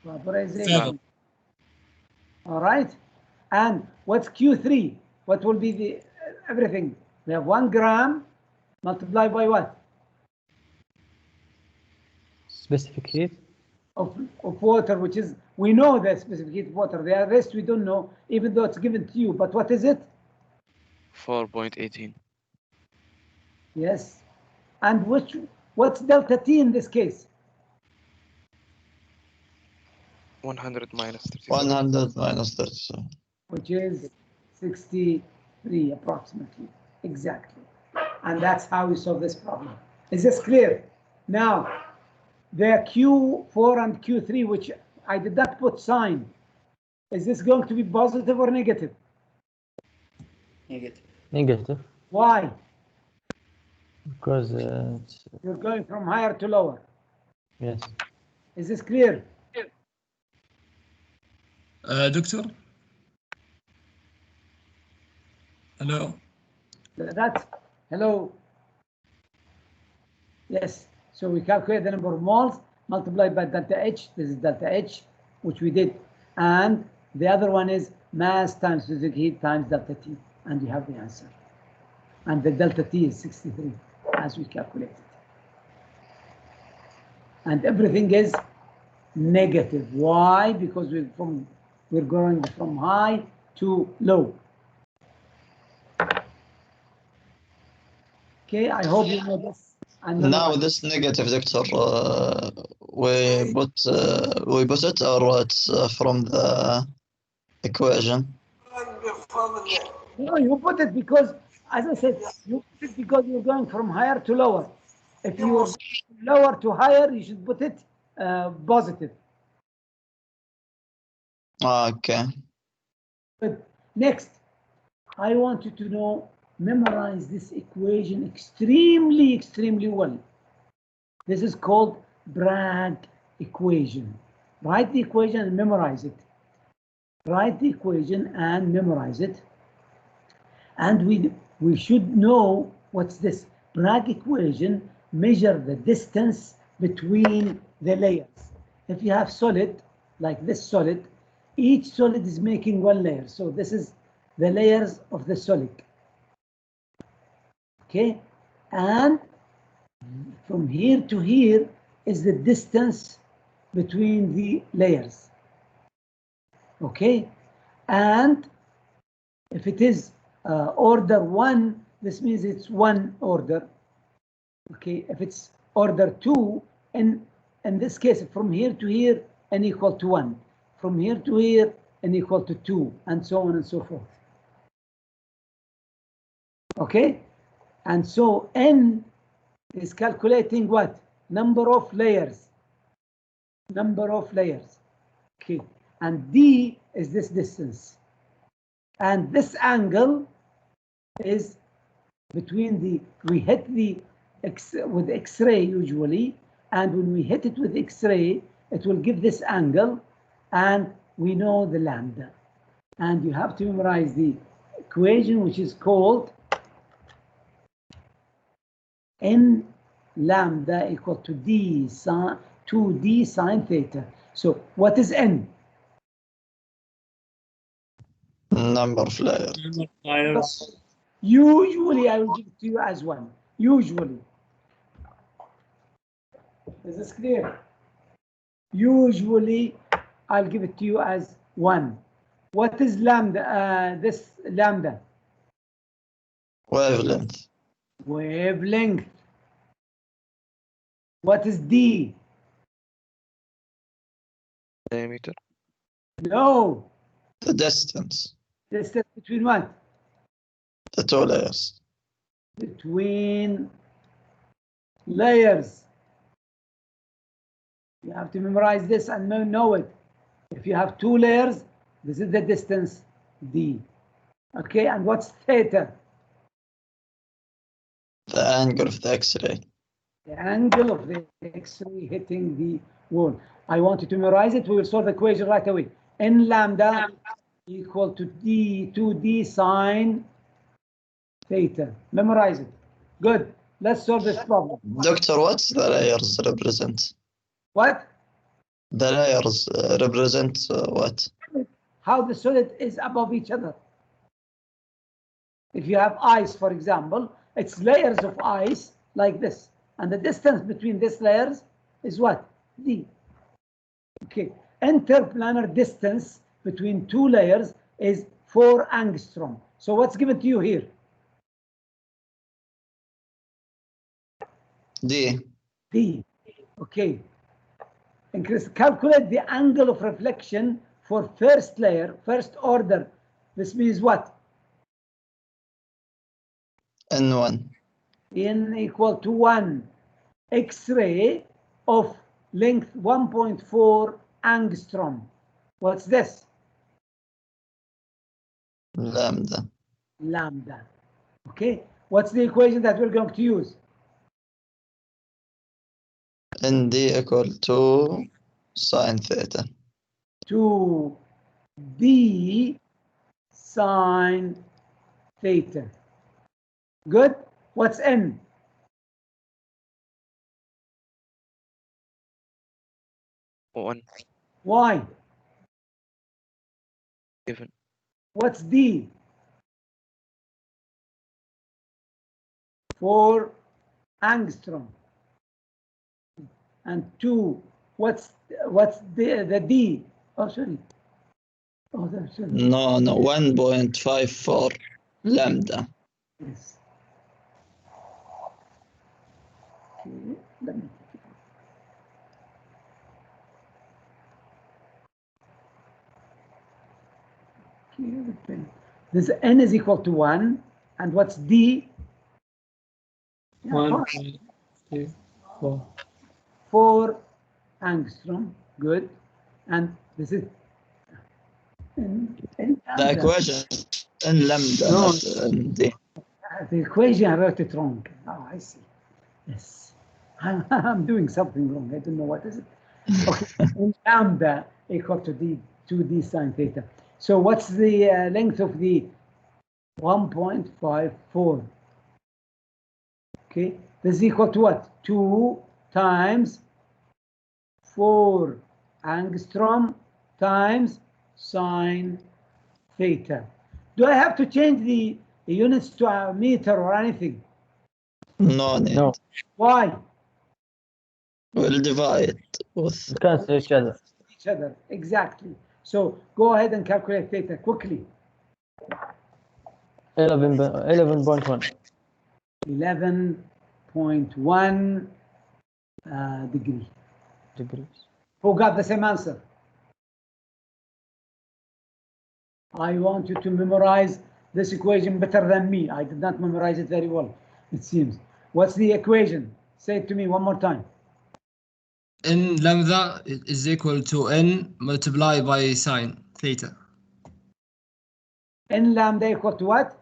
Vaporization. All right. And what's Q3? What will be the everything? We have 1 gram multiplied by what? Specific heat. Of water, which is, we know the specific heat of water. The rest we don't know, even though it's given to you. But what is it? 4.18. Yes. And what's delta T in this case? 100 minus 37. 100 minus 37. Which is 63 approximately. Exactly. And that's how we solve this problem. Is this clear? Now, the Q4 and Q3, which I did not put sign, is this going to be positive or negative? Negative. Why? Because You're going from higher to lower. yes. Is this clear? Doctor, Hello. That's, hello. Yes, so we calculate the number of moles multiplied by delta H. This is delta H, which we did. And the other one is mass times specific heat times delta T. And you have the answer. And the delta T is 63, as we calculated. And everything is negative. Why? Because we're going from high to low. Okay, I hope you know this. And Now this negative, Doctor, we put it, or it's from the equation? No, you put it because, as I said, you put it because you're going from higher to lower. If you are lower to higher, you should put it positive. Okay. But next, I want you to know, memorize this equation extremely well. This is called Bragg equation. Write the equation and memorize it. Write the equation and memorize it. And we should know what's this. Bragg equation measure the distance between the layers. If you have solid, like this solid, each solid is making one layer. So this is the layers of the solid. Okay, and from here to here is the distance between the layers. Okay, and if it is order 1, this means it's one order. Okay, if it's order 2, and in this case, from here to here, n equal to 1. From here to here, n equal to 2, and so on and so forth. Okay, and so n is calculating what? Number of layers. Number of layers. Okay, and d is this distance. And this angle is between the, we hit the with X-ray usually, and when we hit it with X-ray, it will give this angle, and we know the lambda. And you have to memorize the equation, which is called n lambda equal to d sine 2d sine theta. So what is n? Number of layers. Usually I will give it to you as 1. Usually. Is this clear? Usually I'll give it to you as 1. What is lambda? This lambda? Wavelength. Wavelength. What is d? Diameter. No. The distance. Distance between what? The two layers. Between layers. You have to memorize this and know it. If you have 2 layers, this is the distance d. Okay, and what's theta? The angle of the X-ray. The angle of the X-ray hitting the wall. I want you to memorize it. We will solve the equation right away. N lambda equal to d 2d sine theta. Memorize it. Good. Let's solve this problem. Doctor, what's the layers represent? What? The layers represent what? How the solid is above each other. If you have ice, for example, it's layers of ice like this. And the distance between these layers is what? D. Okay. Interplanar distance between 2 layers is 4 angstrom. So what's given to you here? D. D. Okay. And calculate the angle of reflection for first layer, first order. This means what? N1. N equal to 1. X-ray of length 1.4 angstrom. What's this? Lambda. Lambda. Okay. What's the equation that we're going to use? ND equal to sine theta. 2d sine theta. Good. What's n? One Y. given. What's d? 4 angstrom. And 2. What's the d? Oh, sorry. Oh, that's sorry. No, 1.54 lambda. Yes. Okay, let me take it out. Okay, the pen. This n is equal to 1, and what's d? Yeah, 1.24. 4 angstrom. Good. And this is in The lambda. equation in lambda, No. not in d. The equation, I wrote it wrong. Oh, I see. Yes. I'm doing something wrong. I don't know what is it. Okay. In lambda equal to d 2d sine theta. So what's the length of the 1.54? Okay. This is equal to what? 2 times 4 angstrom times sine theta. Do I have to change the units to a meter or anything? No need. No, Why? We'll divide with cancel each other. Each other, exactly. So go ahead and calculate theta quickly. 11.1. 11.1 degree. degrees. Who got the same answer? I want you to memorize this equation better than me. I did not memorize it very well, it seems. What's the equation? Say it to me one more time. N lambda is equal to n multiplied by sine theta. N lambda equal to what?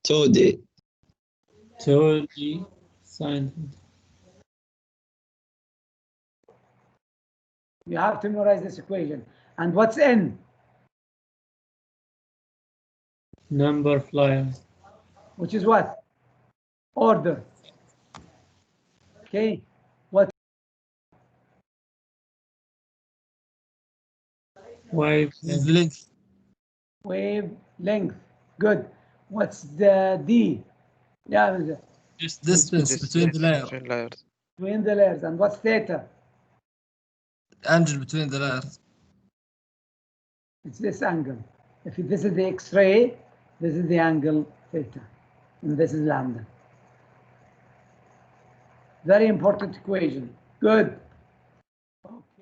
2d. 2d sine theta. You have to memorize this equation. And what's N? Number flyer. Which is what? Order. Okay. What? Wavelength. Wave length. Good. What's the D? Yeah, Just distance between the layers. Between layers. between the layers. And what's theta? Angle between the layers. It's this angle. If this is the X-ray, this is the angle theta. And this is lambda. Very important equation. Good.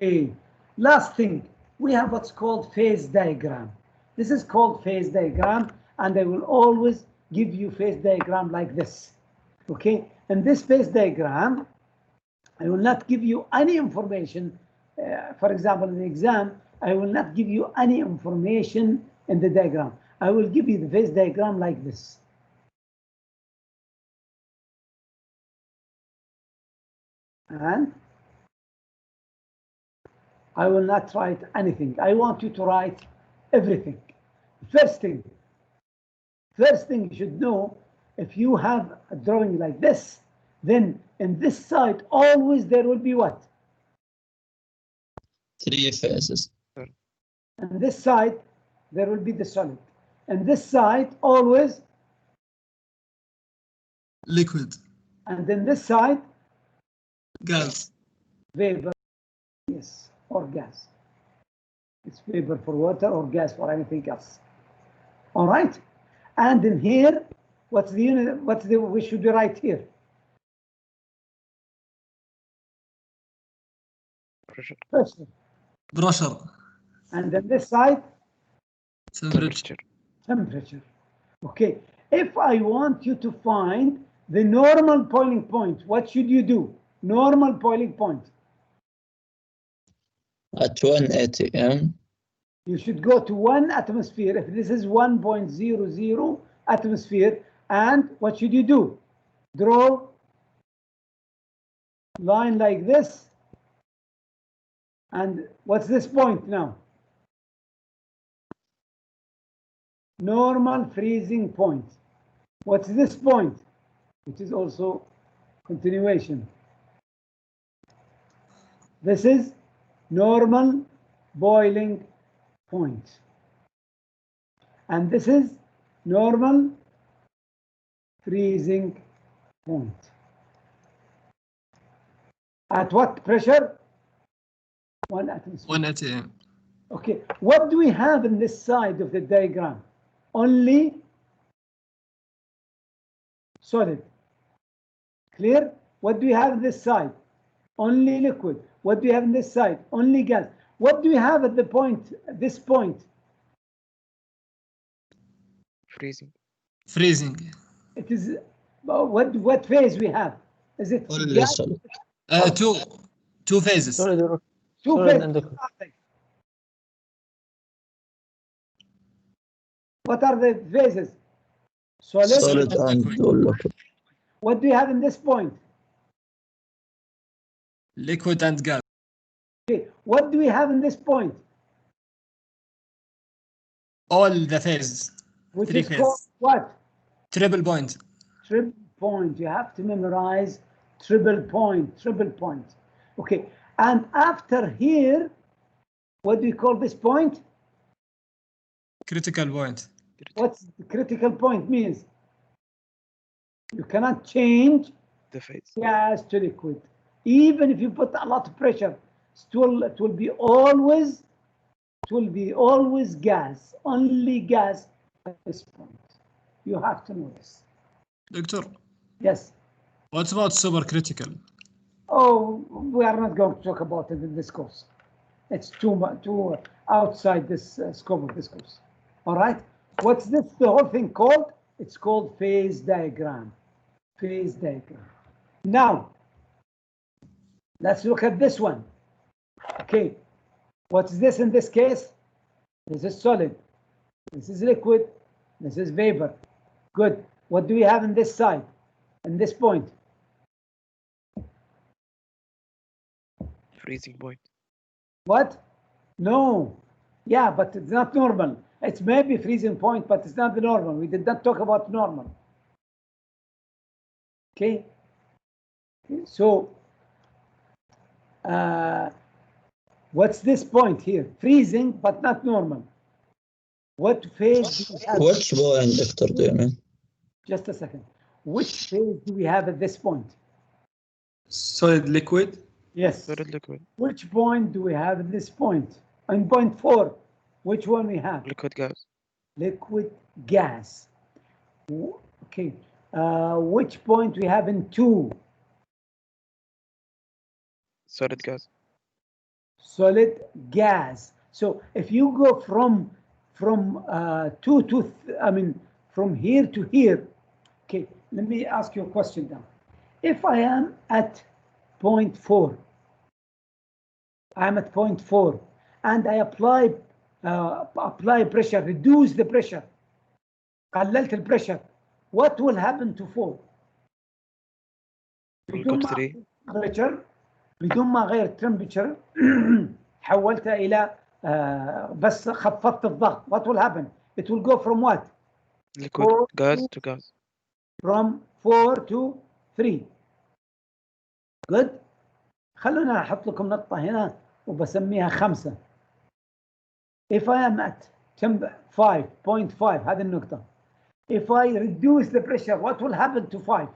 Okay. Last thing, we have what's called phase diagram. This is called phase diagram, and I will always give you phase diagram like this. Okay. In this phase diagram, I will not give you any information. For example, in the exam, I will not give you any information in the diagram. I will give you the phase diagram like this. And I will not write anything. I want you to write everything. First thing you should know, if you have a drawing like this, then in this side, always there will be what? 3 phases. On this side, there will be the solid. And this side, always. Liquid. And then this side, Gas. vapor. Yes, or gas. It's vapor for water or gas for anything else. All right. And in here, what's the unit? We should write here? Pressure. Pressure. Pressure. And then this side, Temperature. temperature. Okay. If I want you to find the normal boiling point, what should you do? Normal boiling point. At 1 atm. You should go to 1 atmosphere. If this is 1.00 atmosphere, and what should you do? Draw line like this. And what's this point now? normal freezing point. What's this point? Which is also continuation. This is normal boiling point. And this is normal freezing point. At what pressure? 1 atmosphere. 1 atm. Okay, what do we have in this side of the diagram? Only solid. Clear? What do you have on this side? Only liquid. What do you have on this side? Only gas. What do you have at the point, this point? Freezing. Freezing. It is, what phase we have? Is it Only gas? solid. Two phases. solid or Two solid phases. and liquid. What are the phases? Solid. Solid and liquid. What do you have in this point? Liquid and gas. Okay. What do we have in this point? All the phases. Which Three is called phases. what? Triple point. Triple point. You have to memorize triple point. Triple point. Okay. And after here, what do you call this point? Critical point. What's the critical point means? You cannot change The phase. gas to liquid. Even if you put a lot of pressure, it will be always gas, only gas at this point. You have to know this. Doctor, Yes. what about supercritical? Oh, we are not going to talk about it in this course. It's too outside this scope of this course. All right. What's this? The whole thing called? It's called phase diagram. Phase diagram. Now, let's look at this one. Okay. What's this in this case? This is solid. This is liquid. This is vapor. Good. What do we have in this side? In this point? Freezing point. What? No. Yeah, but it's not normal. It's maybe freezing point, but it's not the normal. We did not talk about normal. Okay. So, what's this point here? Freezing, but not normal. What phase do we have? Which point, Doctor, do you mean? Just a second. Which phase do we have at this point? Solid liquid. Yes. Solid liquid. Which point do we have at this point? On point 4, which one we have? Liquid gas. Liquid gas. Okay. Which point we have in 2? Solid gas. Solid gas. So if you go from 2 to, from here to here. Okay, let me ask you a question now. If I am at point 4, I'm at point 4, and I apply pressure, reduce the pressure, قللت البريشر, what will happen to 4? We'll go to 3. بدون ما غير temperature حولتها إلى بس خفضت الضغط. What will happen? It will go from what? Liquid gas to gas. From 4 to 3. Good. خلونا أحط لكم نقطة هنا وبسميها 5. If I am at 5.5 هذه النقطة. If I reduce the pressure, what will happen to 5?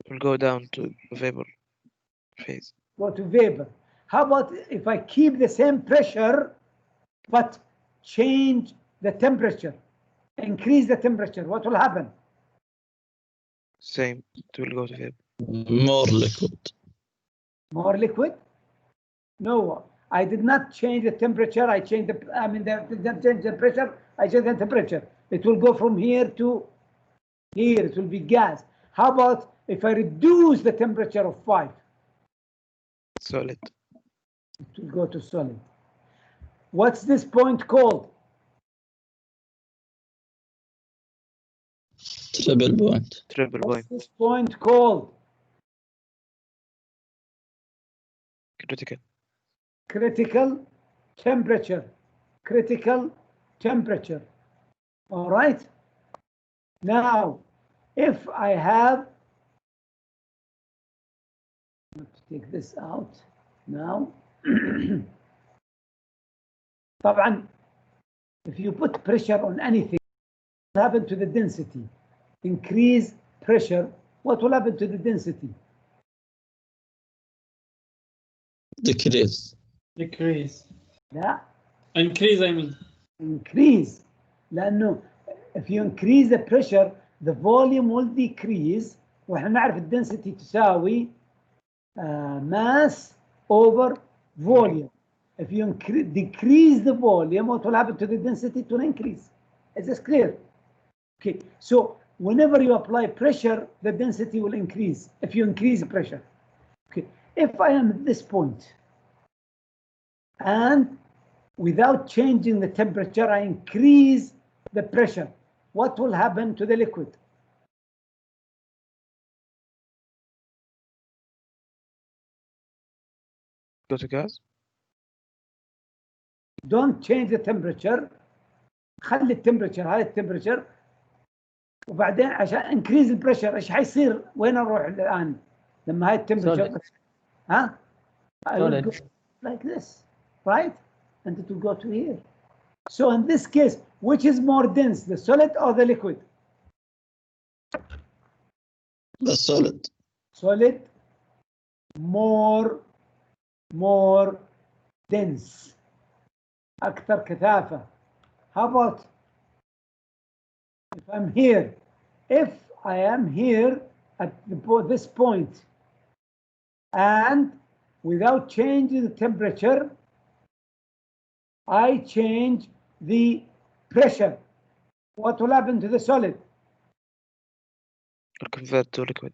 We'll go down to vapor phase. Go to vapor. How about if I keep the same pressure, but change the temperature, increase the temperature, what will happen? Same. It will go to vapor. More liquid. More liquid? No, I did not change the temperature. I changed the, change the pressure. I changed the temperature. It will go from here to here. It will be gas. How about if I reduce the temperature of 5? Solid. It will go to solid. What's this point called? Triple point. Triple What's point. this point called? Critical. Critical temperature. Critical temperature. All right. Now, if I have, let's take this out now. طبعا, if you put pressure on anything, what will happen to the density? Increase pressure, what will happen to the density? Decrease. Decrease. لا. Increase, I mean. Increase. لأنه if you increase the pressure, the volume will decrease. وإحنا نعرف الدنسيتي تساوي mass over volume. If you decrease the volume, what will happen to the density? It will increase. Is this clear? Okay, so whenever you apply pressure, the density will increase if you increase the pressure. Okay, if I am at this point and without changing the temperature, I increase the pressure, what will happen to the liquid? Go to gas. Don't change the temperature. خلي التمبرتشر هاي التمبرتشر وبعدين عشان انكريز البريشر ايش حيصير؟ وين نروح الان لما هاي التمبرتشر؟ ها؟ Solid. Like this, right? And it will go to here. So in this case, which is more dense, the solid or the liquid? The solid. Solid, more dense. أكثر كثافة. How about if I'm here? If I am here at this point and without changing the temperature, I change the pressure, what will happen to the solid? Or convert to liquid.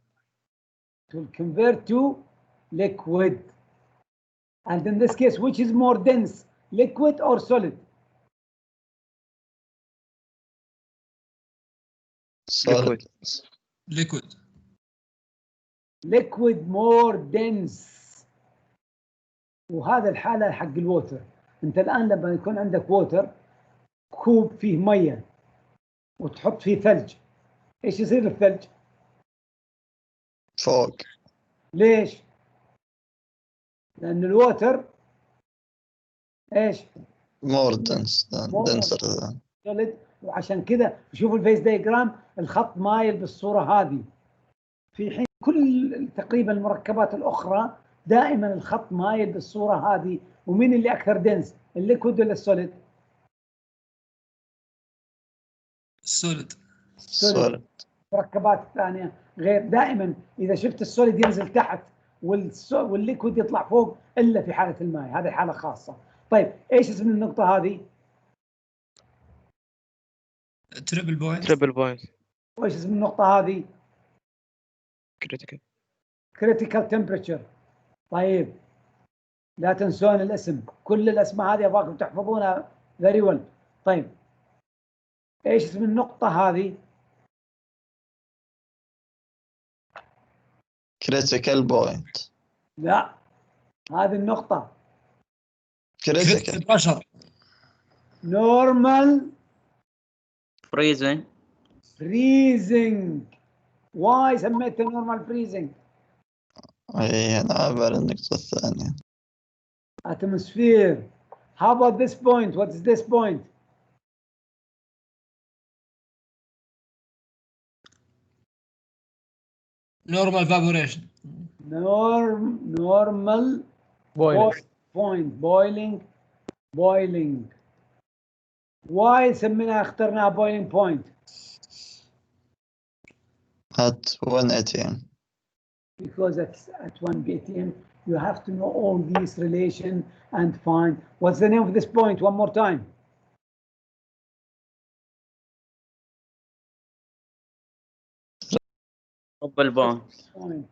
It will convert to liquid. And in this case, which is more dense, liquid or solid? Solid. Liquid. Liquid more dense. وهذا الحالة حق الووتر. انت الآن لما يكون عندك ووتر كوب فيه مية وتحط فيه ثلج، ايش يصير الثلج؟ فوق. ليش؟ لأن الووتر ايش؟ more dense than denser than. solid. وعشان كذا شوفوا الفيس دايجرام، الخط مايل بالصورة هذه، في حين كل تقريبا المركبات الأخرى دائما الخط مايل بالصورة هذه. ومين اللي أكثر دنس، الليكويد ولا السوليد؟ solid. solid. المركبات الثانية غير، دائما إذا شفت السوليد ينزل تحت والليكويد يطلع فوق إلا في حالة الماء، هذه حالة خاصة. طيب إيش اسم النقطة هذه؟ Triple point. Triple point. وإيش اسم النقطة هذه؟ Critical. critical temperature. طيب لا تنسون الاسم، كل الأسماء هذه أبغاكم تحفظونها very well. طيب إيش اسم النقطة هذه؟ critical point. لا، هذه النقطة critical pressure. normal freezing. freezing. why سميتها normal freezing؟ اي انا على النقطة الثانية. atmosphere. how about this point? what is this point? Normal evaporation. normal Boiling. point. boiling. why سميناها اخترناها boiling point؟ at 1 atm. because at 1 atm you have to know all these relation and find what's the name of this point one more time. Triple point.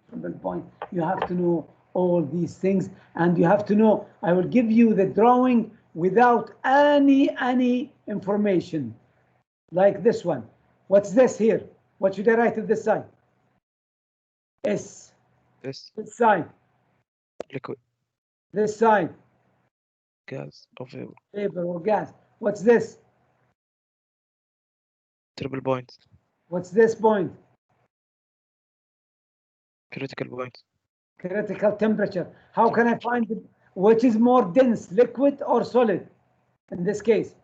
Triple point. You have to know all these things, and you have to know. I will give you the drawing without any information, like this one. What's this here? What should I write at this side? S. This This side. liquid. This side. Gas or vapor. Vapor or gas. What's this? triple point. What's this point? Critical point. Critical temperature. How can I find which is more dense, liquid or solid? In this case,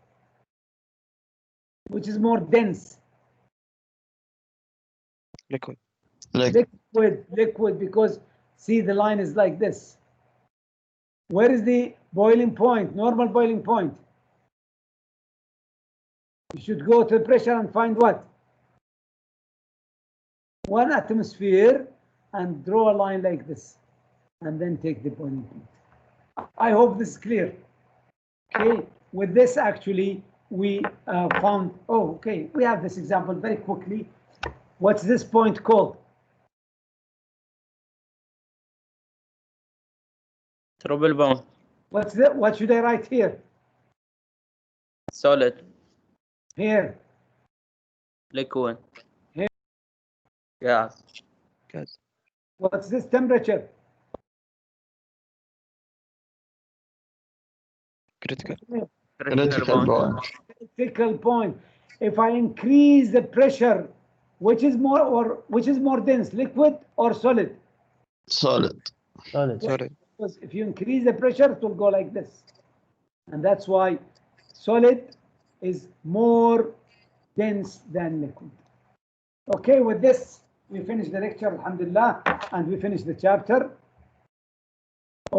which is more dense? Liquid. Liquid, because see the line is like this. Where is the boiling point, normal boiling point? You should go to pressure and find what? 1 atmosphere and draw a line like this and then take the boiling point. I hope this is clear. Okay, with this actually we found, oh, okay, we have this example very quickly. What's this point called? Triple bond. What should I write here? Solid. Here. Liquid. Here. Gas. Gas. What's this temperature? Critical. Critical point. Critical point. If I increase the pressure, which is more dense, liquid or solid? Solid. Solid. Solid. Because if you increase the pressure, it will go like this. And that's why solid is more dense than liquid. Okay, with this, we finish the lecture, alhamdulillah, and we finish the chapter.